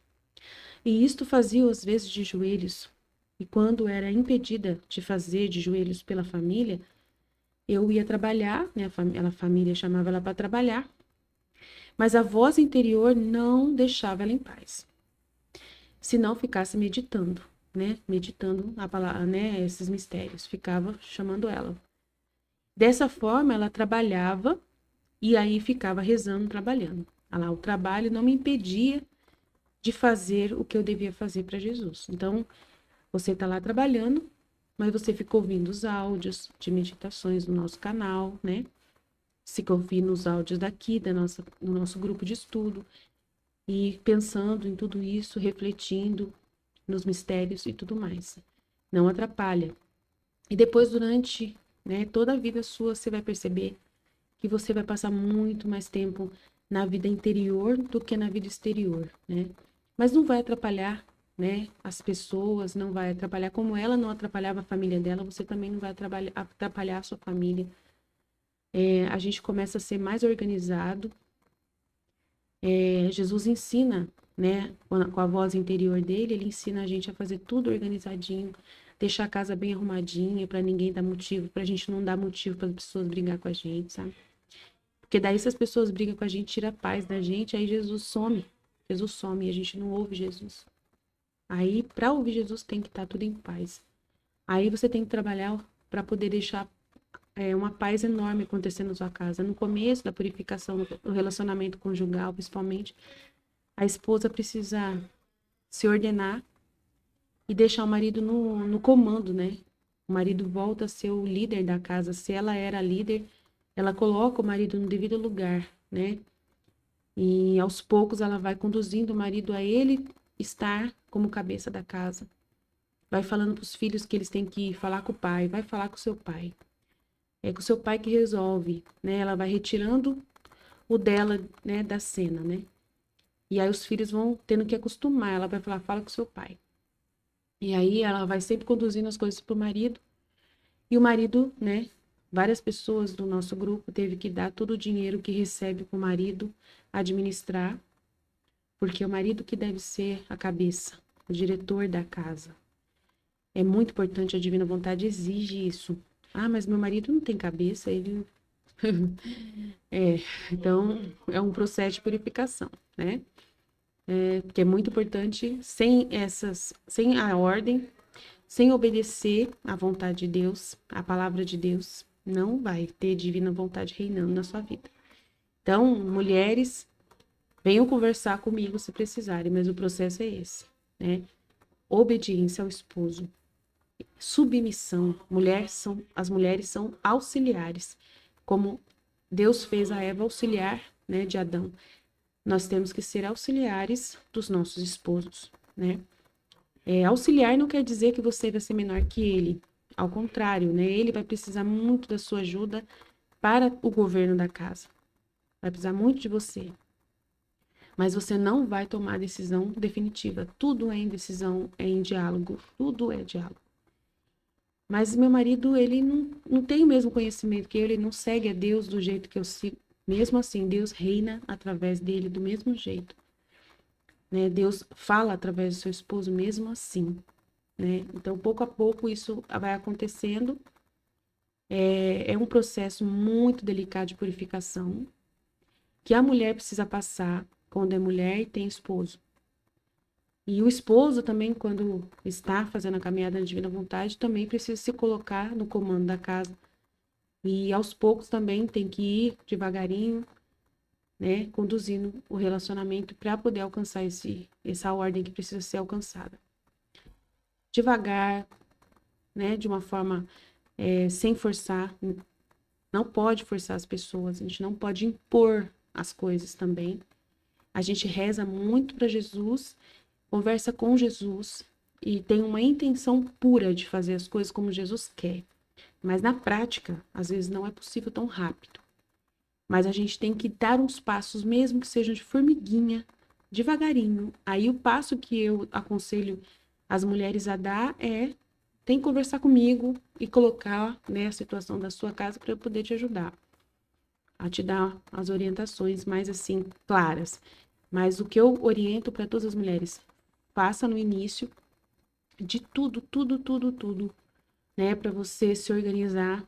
E isto fazia às vezes de joelhos. E quando era impedida de fazer de joelhos pela família, eu ia trabalhar, né? A família chamava ela para trabalhar, mas a voz interior não deixava ela em paz. Se não ficasse meditando, né? Meditando a palavra, né? Esses mistérios, ficava chamando ela. Dessa forma, ela trabalhava e aí ficava rezando, trabalhando. O trabalho não me impedia de fazer o que eu devia fazer para Jesus. Então, você está lá trabalhando, mas você fica ouvindo os áudios de meditações no nosso canal, né? Fica ouvindo os áudios daqui, do nosso grupo de estudo, e pensando em tudo isso, refletindo nos mistérios e tudo mais. Não atrapalha. E depois, durante, né, toda a vida sua, você vai perceber que você vai passar muito mais tempo na vida interior do que na vida exterior, né? Mas não vai atrapalhar, né, as pessoas, não vai atrapalhar, como ela não atrapalhava a família dela, você também não vai atrapalhar a sua família. A gente começa a ser mais organizado. Jesus ensina, né, com a voz interior dele, ele ensina a gente a fazer tudo organizadinho, deixar a casa bem arrumadinha, para ninguém dar motivo, pra gente não dar motivo para as pessoas brigar com a gente, sabe? Porque daí se as pessoas brigam com a gente, tira a paz da gente, aí Jesus some. Jesus some e a gente não ouve Jesus. Aí, para ouvir Jesus, tem que estar tudo em paz. Aí você tem que trabalhar para poder deixar uma paz enorme acontecendo na sua casa. No começo da purificação do relacionamento conjugal, principalmente, a esposa precisa se ordenar e deixar o marido no comando, né? O marido volta a ser o líder da casa. Se ela era líder, ela coloca o marido no devido lugar, né? E aos poucos ela vai conduzindo o marido a ele estar como cabeça da casa. Vai falando para os filhos que eles têm que falar com o pai, vai falar com o seu pai. É com o seu pai que resolve, né? Ela vai retirando o dela, né, da cena, né? E aí os filhos vão tendo que acostumar. Ela vai falar, fala com o seu pai. E aí ela vai sempre conduzindo as coisas pro marido. E o marido, né? Várias pessoas do nosso grupo teve que dar todo o dinheiro que recebe pro marido administrar, porque é o marido que deve ser a cabeça, o diretor da casa. É muito importante, a divina vontade exige isso. Ah, mas meu marido não tem cabeça, ele então é um processo de purificação, né? Porque é muito importante, sem a ordem, sem obedecer à vontade de Deus, à palavra de Deus, não vai ter divina vontade reinando na sua vida. Então, mulheres, venham conversar comigo se precisarem, mas o processo é esse, né? Obediência ao esposo, submissão. As mulheres são auxiliares, como Deus fez a Eva auxiliar, né, de Adão. Nós temos que ser auxiliares dos nossos esposos, né? Auxiliar não quer dizer que você vai ser menor que ele. Ao contrário, né? Ele vai precisar muito da sua ajuda para o governo da casa. Vai precisar muito de você. Mas você não vai tomar a decisão definitiva. Tudo é em decisão, é em diálogo. Tudo é diálogo. Mas meu marido, ele não tem o mesmo conhecimento que eu, ele não segue a Deus do jeito que eu sigo. Mesmo assim, Deus reina através dele do mesmo jeito. Né? Deus fala através do seu esposo mesmo assim. Né? Então, pouco a pouco, isso vai acontecendo. É um processo muito delicado de purificação que a mulher precisa passar quando é mulher e tem esposo. E o esposo também, quando está fazendo a caminhada na divina vontade, também precisa se colocar no comando da casa. E aos poucos também tem que ir devagarinho, né, conduzindo o relacionamento para poder alcançar essa ordem que precisa ser alcançada. Devagar, né, de uma forma sem forçar. Não pode forçar as pessoas, a gente não pode impor as coisas também. A gente reza muito para Jesus, conversa com Jesus e tem uma intenção pura de fazer as coisas como Jesus quer. Mas na prática, às vezes não é possível tão rápido. Mas a gente tem que dar uns passos, mesmo que sejam de formiguinha, devagarinho. Aí o passo que eu aconselho as mulheres a dar tem que conversar comigo e colocar, né, a situação da sua casa para eu poder te ajudar. A te dar as orientações mais assim, claras. Mas o que eu oriento para todas as mulheres, faça no início de tudo, né? Para você se organizar,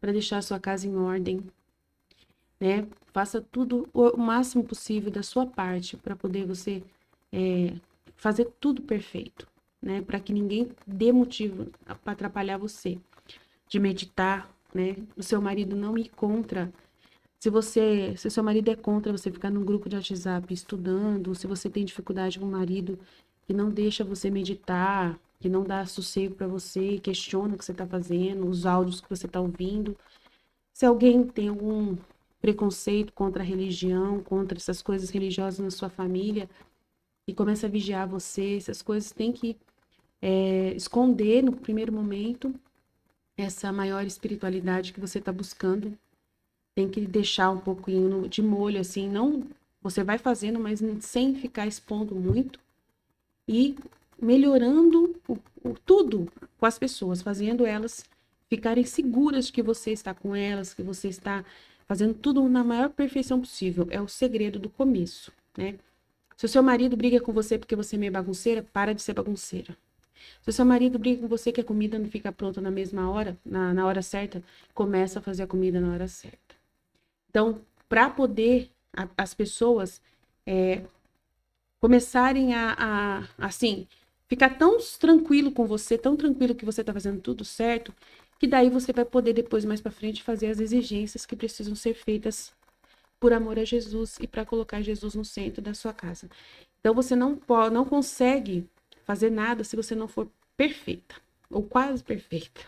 para deixar a sua casa em ordem, né? Faça tudo o máximo possível da sua parte para poder você fazer tudo perfeito, né? Para que ninguém dê motivo para atrapalhar você. De meditar, né? O seu marido não ir contra. Se seu marido é contra você ficar num grupo de WhatsApp estudando, se você tem dificuldade com o marido que não deixa você meditar, que não dá sossego para você, questiona o que você está fazendo, os áudios que você está ouvindo. Se alguém tem algum preconceito contra a religião, contra essas coisas religiosas na sua família e começa a vigiar você, essas coisas tem que esconder no primeiro momento essa maior espiritualidade que você está buscando. Tem que deixar um pouquinho de molho, assim, não, você vai fazendo, mas sem ficar expondo muito e melhorando tudo com as pessoas, fazendo elas ficarem seguras de que você está com elas, que você está fazendo tudo na maior perfeição possível. É o segredo do começo, né? Se o seu marido briga com você porque você é meio bagunceira, para de ser bagunceira. Se o seu marido briga com você que a comida não fica pronta na mesma hora, na hora certa, começa a fazer a comida na hora certa. Então, para poder as pessoas começarem assim, ficar tão tranquilo com você, tão tranquilo que você está fazendo tudo certo, que daí você vai poder depois, mais para frente, fazer as exigências que precisam ser feitas por amor a Jesus e para colocar Jesus no centro da sua casa. Então você não consegue fazer nada se você não for perfeita, ou quase perfeita.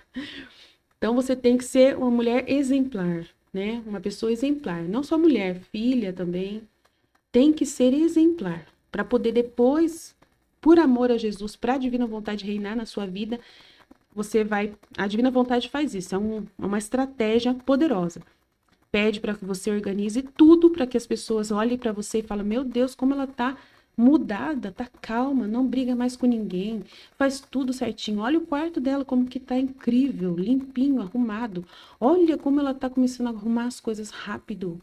Então você tem que ser uma mulher exemplar, né? Uma pessoa exemplar, não só mulher, filha também, tem que ser exemplar para poder depois, por amor a Jesus, para a divina vontade reinar na sua vida, a divina vontade faz isso, é uma estratégia poderosa. Pede para que você organize tudo para que as pessoas olhem para você e falem: meu Deus, como ela tá mudada, tá calma, não briga mais com ninguém, faz tudo certinho. Olha o quarto dela como que tá incrível, limpinho, arrumado. Olha como ela tá começando a arrumar as coisas rápido.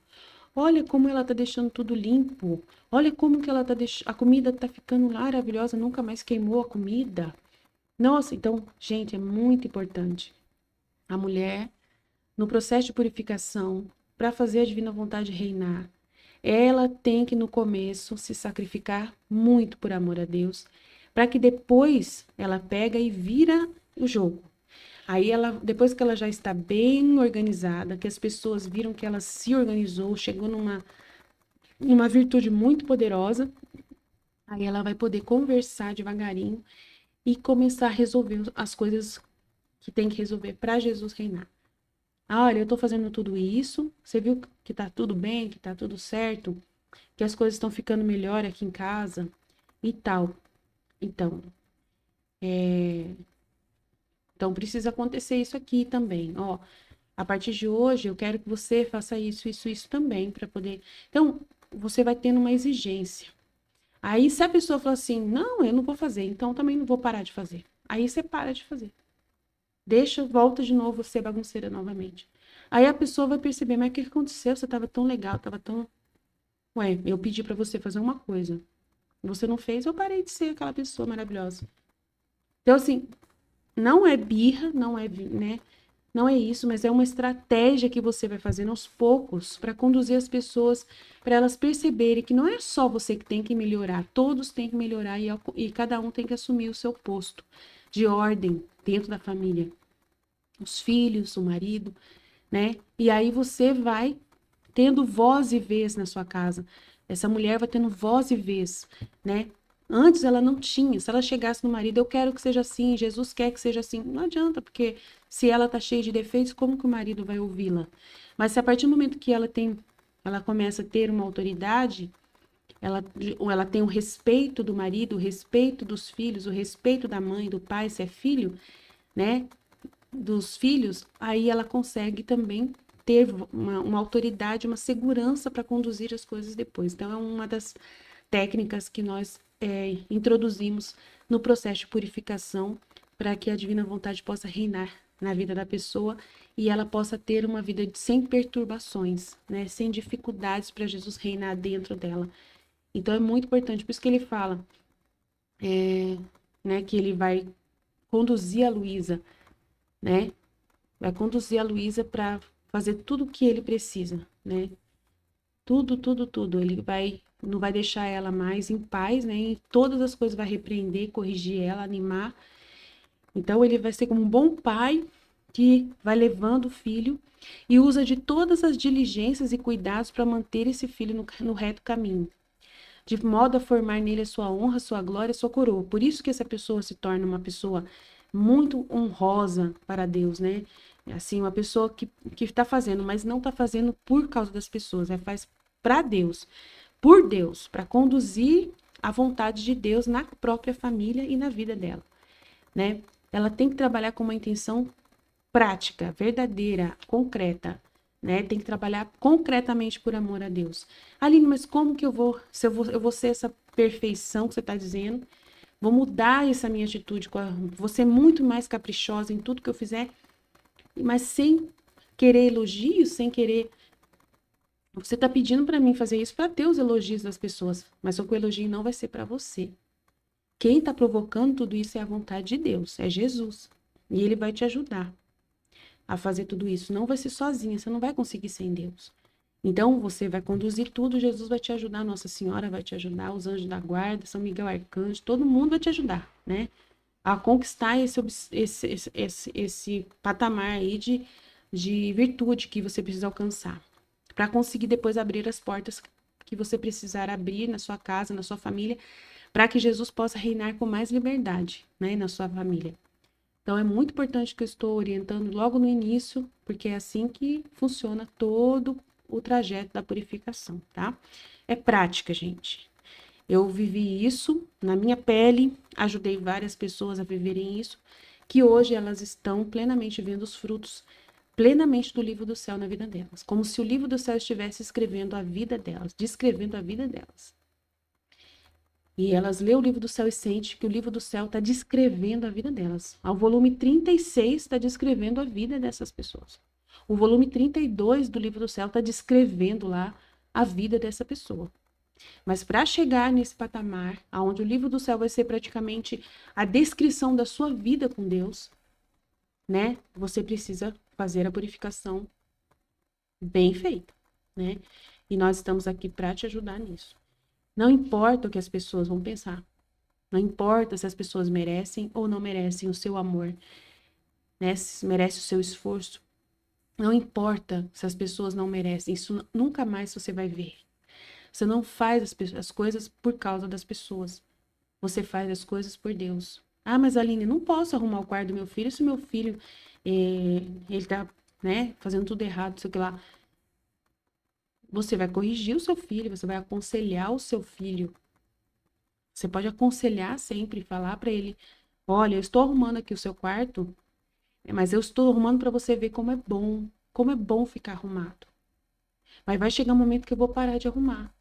Olha como ela tá deixando tudo limpo. Olha como que ela tá deixando, a comida tá ficando maravilhosa, nunca mais queimou a comida. Nossa, então, gente, é muito importante. A mulher, no processo de purificação, para fazer a divina vontade reinar, ela tem que, no começo, se sacrificar muito por amor a Deus, para que depois ela pega e vira o jogo. Aí ela, depois que ela já está bem organizada, que as pessoas viram que ela se organizou, chegou numa virtude muito poderosa, aí ela vai poder conversar devagarinho e começar a resolver as coisas que tem que resolver para Jesus reinar. Ah, olha, eu tô fazendo tudo isso, você viu que tá tudo bem, que tá tudo certo, que as coisas estão ficando melhor aqui em casa e tal. Então, então precisa acontecer isso aqui também, ó. A partir de hoje, eu quero que você faça isso também para poder. Então, você vai tendo uma exigência. Aí, se a pessoa falar assim, não, eu não vou fazer, então também não vou parar de fazer. Aí você para de fazer. Deixa, volta de novo, você bagunceira novamente. Aí a pessoa vai perceber, mas o que aconteceu? Você estava tão legal, estava tão. Ué, eu pedi para você fazer uma coisa. Você não fez, eu parei de ser aquela pessoa maravilhosa. Então, assim, não é birra, não é, né? Não é isso, mas é uma estratégia que você vai fazendo aos poucos para conduzir as pessoas, para elas perceberem que não é só você que tem que melhorar, todos têm que melhorar e cada um tem que assumir o seu posto de ordem dentro da família. Os filhos, o marido, né? E aí você vai tendo voz e vez na sua casa. Essa mulher vai tendo voz e vez, né? Antes ela não tinha. Se ela chegasse no marido, eu quero que seja assim, Jesus quer que seja assim. Não adianta, porque se ela tá cheia de defeitos, como que o marido vai ouvi-la? Mas se a partir do momento que ela começa a ter uma autoridade, ela tem o respeito do marido, o respeito dos filhos, o respeito da mãe, do pai, se é filho, né? Dos filhos, aí ela consegue também ter uma autoridade, uma segurança para conduzir as coisas depois. Então, é uma das técnicas que nós introduzimos no processo de purificação para que a divina vontade possa reinar na vida da pessoa e ela possa ter uma vida sem perturbações, né? Sem dificuldades para Jesus reinar dentro dela. Então, é muito importante, por isso que ele fala, né, que ele vai conduzir a Luísa, né? Vai conduzir a Luísa para fazer tudo o que ele precisa, né? Tudo, tudo, tudo. Ele não vai deixar ela mais em paz, né? Em todas as coisas vai repreender, corrigir ela, animar. Então ele vai ser como um bom pai que vai levando o filho e usa de todas as diligências e cuidados para manter esse filho no reto caminho, de modo a formar nele a sua honra, sua glória, sua coroa. Por isso que essa pessoa se torna uma pessoa muito honrosa para Deus, né? Assim, uma pessoa que está fazendo, mas não está fazendo por causa das pessoas, faz para Deus, por Deus, para conduzir a vontade de Deus na própria família e na vida dela, né? Ela tem que trabalhar com uma intenção prática, verdadeira, concreta, né? Tem que trabalhar concretamente por amor a Deus. Aline, mas como que se eu vou ser essa perfeição que você está dizendo? Vou mudar essa minha atitude, vou ser muito mais caprichosa em tudo que eu fizer, mas sem querer elogios, sem querer. Você está pedindo para mim fazer isso para ter os elogios das pessoas, mas só que o elogio não vai ser para você. Quem está provocando tudo isso é a vontade de Deus, é Jesus. E ele vai te ajudar a fazer tudo isso. Não vai ser sozinha, você não vai conseguir sem Deus. Então, você vai conduzir tudo, Jesus vai te ajudar, Nossa Senhora vai te ajudar, os anjos da guarda, São Miguel Arcanjo, todo mundo vai te ajudar, né? a conquistar esse patamar aí de virtude que você precisa alcançar, para conseguir depois abrir as portas que você precisar abrir na sua casa, na sua família, para que Jesus possa reinar com mais liberdade, né, na sua família. Então, é muito importante que eu estou orientando logo no início, porque é assim que funciona todo o trajeto da purificação, tá? É prática, gente. Eu vivi isso na minha pele, ajudei várias pessoas a viverem isso, que hoje elas estão plenamente vendo os frutos, plenamente do livro do céu na vida delas, como se o livro do céu estivesse escrevendo a vida delas, descrevendo a vida delas. E elas lêem o livro do céu e sentem que o livro do céu está descrevendo a vida delas. O volume 36 está descrevendo a vida dessas pessoas. O volume 32 do livro do céu está descrevendo lá a vida dessa pessoa. Mas para chegar nesse patamar, onde o livro do céu vai ser praticamente a descrição da sua vida com Deus, né? Você precisa fazer a purificação bem feita, né? E nós estamos aqui para te ajudar nisso. Não importa o que as pessoas vão pensar. Não importa se as pessoas merecem ou não merecem o seu amor, né? Se merece o seu esforço. Não importa se as pessoas não merecem. Isso nunca mais você vai ver. Você não faz as coisas por causa das pessoas. Você faz as coisas por Deus. Ah, mas Aline, não posso arrumar o quarto do meu filho se o meu filho, ele tá, né, fazendo tudo errado, sei lá. Você vai corrigir o seu filho, você vai aconselhar o seu filho. Você pode aconselhar sempre, falar para ele, olha, eu estou arrumando aqui o seu quarto, mas eu estou arrumando para você ver como é bom ficar arrumado. Mas vai chegar um momento que eu vou parar de arrumar.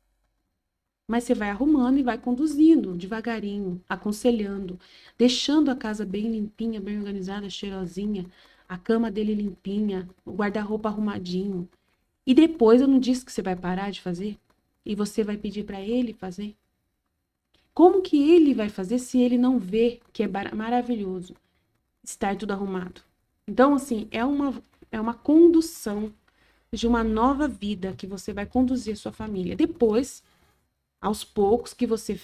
Mas você vai arrumando e vai conduzindo devagarinho, aconselhando, deixando a casa bem limpinha, bem organizada, cheirosinha, a cama dele limpinha, o guarda-roupa arrumadinho. E depois eu não disse que você vai parar de fazer? E você vai pedir para ele fazer? Como que ele vai fazer se ele não vê que é maravilhoso estar tudo arrumado? Então, assim, é uma condução de uma nova vida que você vai conduzir a sua família. Depois, aos poucos que você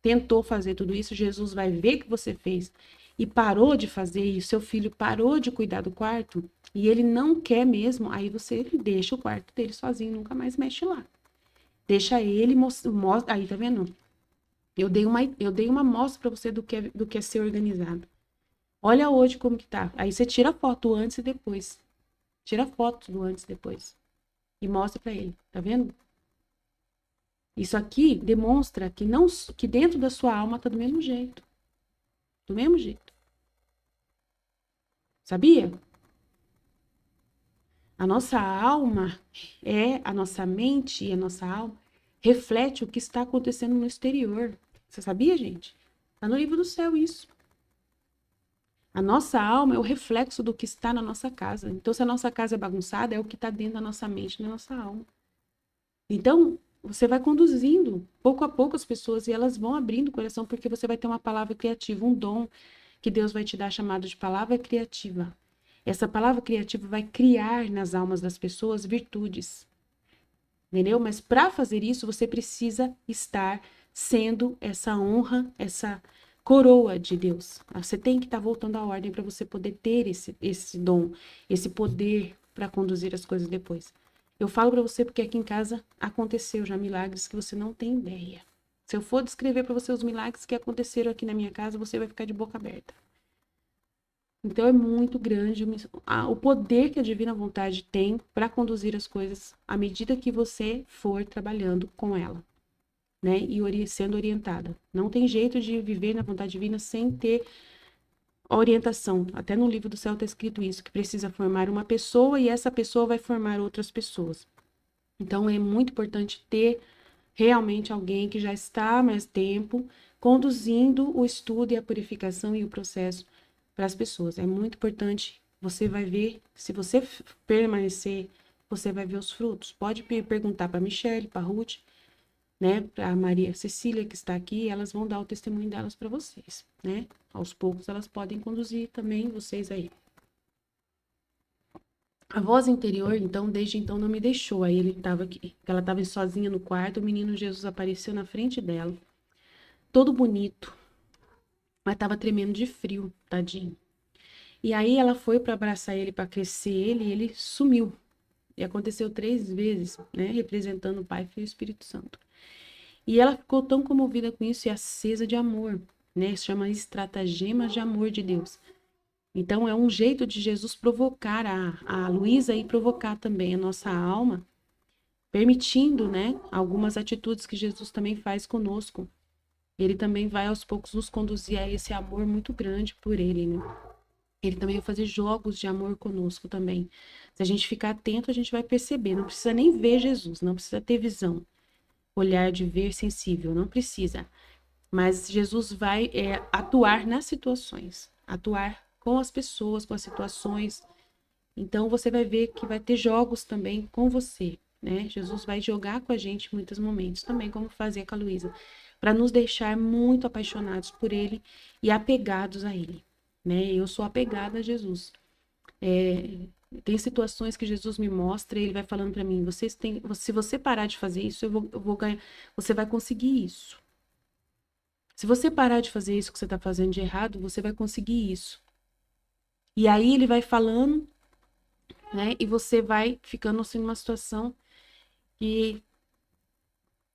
tentou fazer tudo isso, Jesus vai ver que você fez e parou de fazer, e o seu filho parou de cuidar do quarto, e ele não quer mesmo, aí você deixa o quarto dele sozinho, nunca mais mexe lá. Deixa ele mostra, aí tá vendo? Eu dei uma amostra para você do que é ser organizado. Olha hoje como que tá. Aí você tira a foto do antes e depois. Tira a foto do antes e depois. E mostra para ele. Tá vendo? Isso aqui demonstra que dentro da sua alma tá do mesmo jeito. Do mesmo jeito. Sabia? A nossa alma a nossa mente e a nossa alma reflete o que está acontecendo no exterior. Você sabia, gente? Tá no livro do céu isso. A nossa alma é o reflexo do que está na nossa casa. Então, se a nossa casa é bagunçada, é o que está dentro da nossa mente e da nossa alma. Então, você vai conduzindo pouco a pouco as pessoas e elas vão abrindo o coração porque você vai ter uma palavra criativa, um dom que Deus vai te dar chamado de palavra criativa. Essa palavra criativa vai criar nas almas das pessoas virtudes. Entendeu? Mas para fazer isso, você precisa estar sendo essa honra, essa coroa de Deus. Você tem que estar voltando à ordem para você poder ter esse dom, esse poder para conduzir as coisas depois. Eu falo para você porque aqui em casa aconteceu já milagres que você não tem ideia. Se eu for descrever para você os milagres que aconteceram aqui na minha casa, você vai ficar de boca aberta. Então é muito grande o poder que a divina vontade tem para conduzir as coisas à medida que você for trabalhando com ela, né? E sendo orientada. Não tem jeito de viver na vontade divina sem ter orientação. Até no livro do céu está escrito isso, que precisa formar uma pessoa e essa pessoa vai formar outras pessoas. Então é muito importante ter realmente alguém que já está há mais tempo conduzindo o estudo e a purificação e o processo para as pessoas. É muito importante, você vai ver, se você permanecer, você vai ver os frutos. Pode perguntar para a Michelle, para a Ruth, né, para a Maria Cecília que está aqui, elas vão dar o testemunho delas para vocês, né? Aos poucos elas podem conduzir também vocês aí. A voz interior, então, desde então não me deixou. Aí ela estava sozinha no quarto, o menino Jesus apareceu na frente dela, todo bonito, mas tava tremendo de frio, tadinho. E aí ela foi para abraçar ele, para crescer ele, e ele sumiu. E aconteceu 3 vezes, né? Representando o Pai, Filho e o Espírito Santo. E ela ficou tão comovida com isso e acesa de amor, né? Isso chama estratagemas de amor de Deus. Então é um jeito de Jesus provocar a Luísa e provocar também a nossa alma, permitindo, né, algumas atitudes que Jesus também faz conosco. Ele também vai aos poucos nos conduzir a esse amor muito grande por ele, né? Ele também vai fazer jogos de amor conosco também. Se a gente ficar atento, a gente vai perceber. Não precisa nem ver Jesus, não precisa ter visão, olhar de ver sensível, não precisa. Mas Jesus vai atuar nas situações, atuar com as pessoas, com as situações. Então você vai ver que vai ter jogos também com você, né? Jesus vai jogar com a gente em muitos momentos também, como fazia com a Luísa, para nos deixar muito apaixonados por ele e apegados a ele, né? Eu sou apegada a Jesus. Tem situações que Jesus me mostra e ele vai falando para mim, se você parar de fazer isso, eu vou ganhar, você vai conseguir isso. Se você parar de fazer isso que você está fazendo de errado, você vai conseguir isso. E aí ele vai falando, né? E você vai ficando assim numa situação que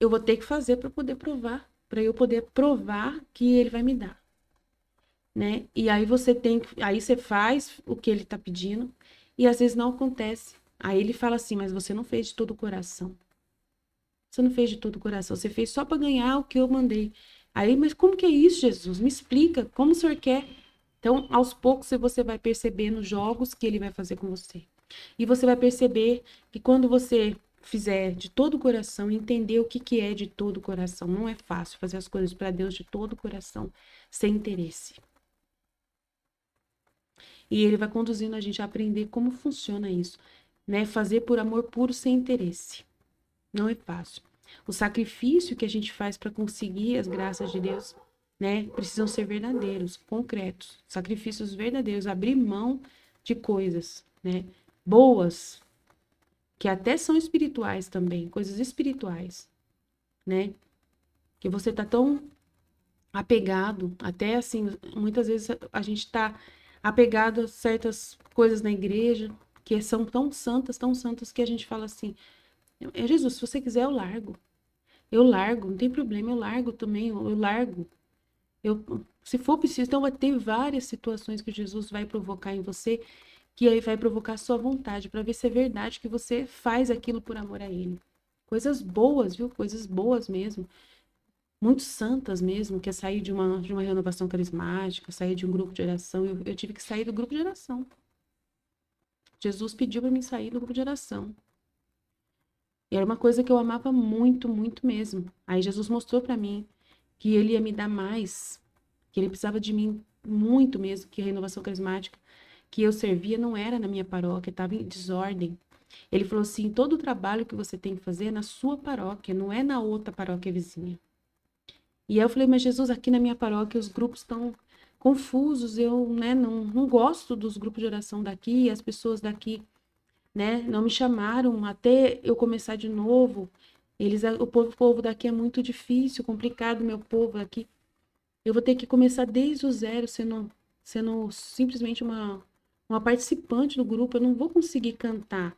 eu vou ter que fazer para poder provar, para eu poder provar que ele vai me dar, né? E aí aí você faz o que ele tá pedindo e às vezes não acontece. Aí ele fala assim, mas você não fez de todo o coração. Você não fez de todo o coração, você fez só para ganhar o que eu mandei. Aí, mas como que é isso, Jesus? Me explica, como o senhor quer? Então, aos poucos você vai perceber nos jogos que ele vai fazer com você. E você vai perceber que quando você fizer de todo o coração, entender o que, que é de todo o coração. Não é fácil fazer as coisas para Deus de todo o coração, sem interesse. E ele vai conduzindo a gente a aprender como funciona isso, né? Fazer por amor puro, sem interesse. Não é fácil. O sacrifício que a gente faz para conseguir as graças de Deus, né, precisam ser verdadeiros, concretos, sacrifícios verdadeiros, abrir mão de coisas, né, boas, que até são espirituais também, coisas espirituais, né, que você tá tão apegado, até assim, muitas vezes a gente tá apegado a certas coisas na igreja que são tão santas que a gente fala assim, Jesus, se você quiser eu largo. Eu largo, não tem problema, eu largo também, eu largo. Se for preciso, então vai ter várias situações que Jesus vai provocar em você, que aí vai provocar a sua vontade, para ver se é verdade que você faz aquilo por amor a Ele. Coisas boas, viu? Coisas boas mesmo. Muito santas mesmo, que é sair de uma renovação carismática, sair de um grupo de oração. Eu tive que sair do grupo de oração. Jesus pediu para mim sair do grupo de oração. E era uma coisa que eu amava muito, muito mesmo. Aí Jesus mostrou para mim que ele ia me dar mais, que ele precisava de mim muito mesmo, que a renovação carismática que eu servia não era na minha paróquia, estava em desordem. Ele falou assim: todo o trabalho que você tem que fazer é na sua paróquia, não é na outra paróquia vizinha. E aí eu falei: mas Jesus, aqui na minha paróquia os grupos estão confusos, eu, né, não gosto dos grupos de oração daqui, as pessoas daqui, né, não me chamaram até eu começar de novo. O povo daqui é muito difícil, complicado, meu povo aqui. Eu vou ter que começar desde o zero, sendo simplesmente uma participante do grupo. Eu não vou conseguir cantar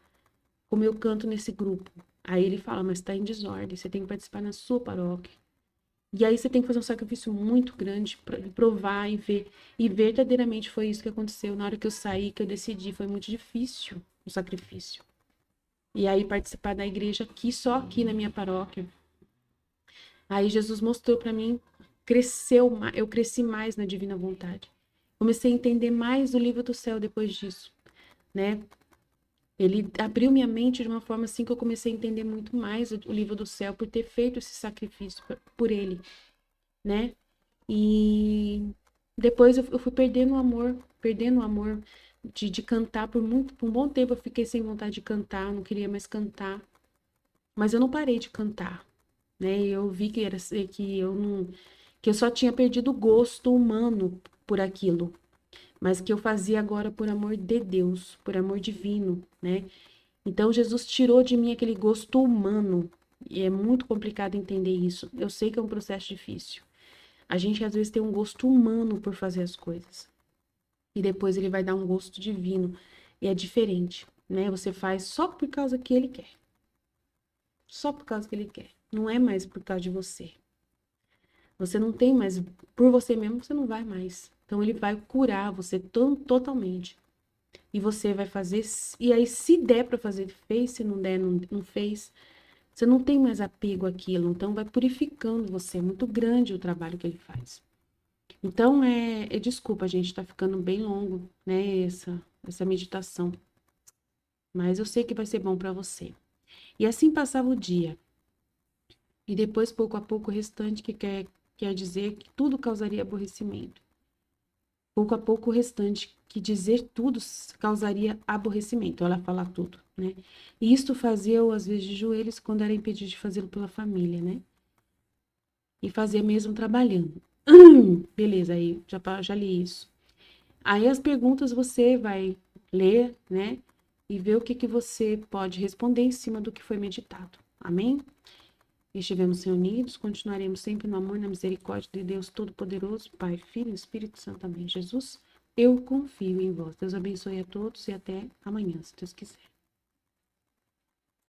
como eu canto nesse grupo. Aí ele fala, mas está em desordem, você tem que participar na sua paróquia. E aí você tem que fazer um sacrifício muito grande para provar e ver. E verdadeiramente foi isso que aconteceu. Na hora que eu saí, que eu decidi, foi muito difícil o sacrifício. E aí participar da igreja aqui, só aqui na minha paróquia. Aí Jesus mostrou para mim, eu cresci mais na divina vontade. Comecei a entender mais o livro do céu depois disso, né? Ele abriu minha mente de uma forma assim que eu comecei a entender muito mais o livro do céu por ter feito esse sacrifício por ele, né? E depois eu fui perdendo o amor de cantar por um bom tempo eu fiquei sem vontade de cantar, não queria mais cantar, mas eu não parei de cantar, né? Eu vi que eu só tinha perdido o gosto humano por aquilo, mas que eu fazia agora por amor de Deus, por amor divino, né? Então Jesus tirou de mim aquele gosto humano, e é muito complicado entender isso. Eu sei que é um processo difícil, A gente às vezes tem um gosto humano por fazer as coisas. E depois ele vai dar um gosto divino. E é diferente, né? Você faz só por causa que ele quer. Só por causa que ele quer. Não é mais por causa de você. Você não tem mais, por você mesmo, você não vai mais. Então ele vai curar você totalmente. E você vai fazer, e aí se der para fazer, fez, se não der, não fez. Você não tem mais apego àquilo, então vai purificando você. É muito grande o trabalho que ele faz. Então, desculpa, gente, tá ficando bem longo, né, essa meditação. Mas eu sei que vai ser bom para você. E assim passava o dia. E depois, pouco a pouco, o restante que quer dizer que tudo causaria aborrecimento. Pouco a pouco, o restante que dizer tudo causaria aborrecimento. Ela fala tudo, né? E isto fazia-o, às vezes, de joelhos, quando era impedido de fazê-lo pela família, né? E fazia mesmo trabalhando. Beleza, aí já li isso. Aí as perguntas você vai ler, né? E ver o que você pode responder em cima do que foi meditado. Amém? Estivemos reunidos, continuaremos sempre no amor e na misericórdia de Deus Todo-Poderoso, Pai, Filho e Espírito Santo. Amém. Jesus, eu confio em vós. Deus abençoe a todos e até amanhã, se Deus quiser.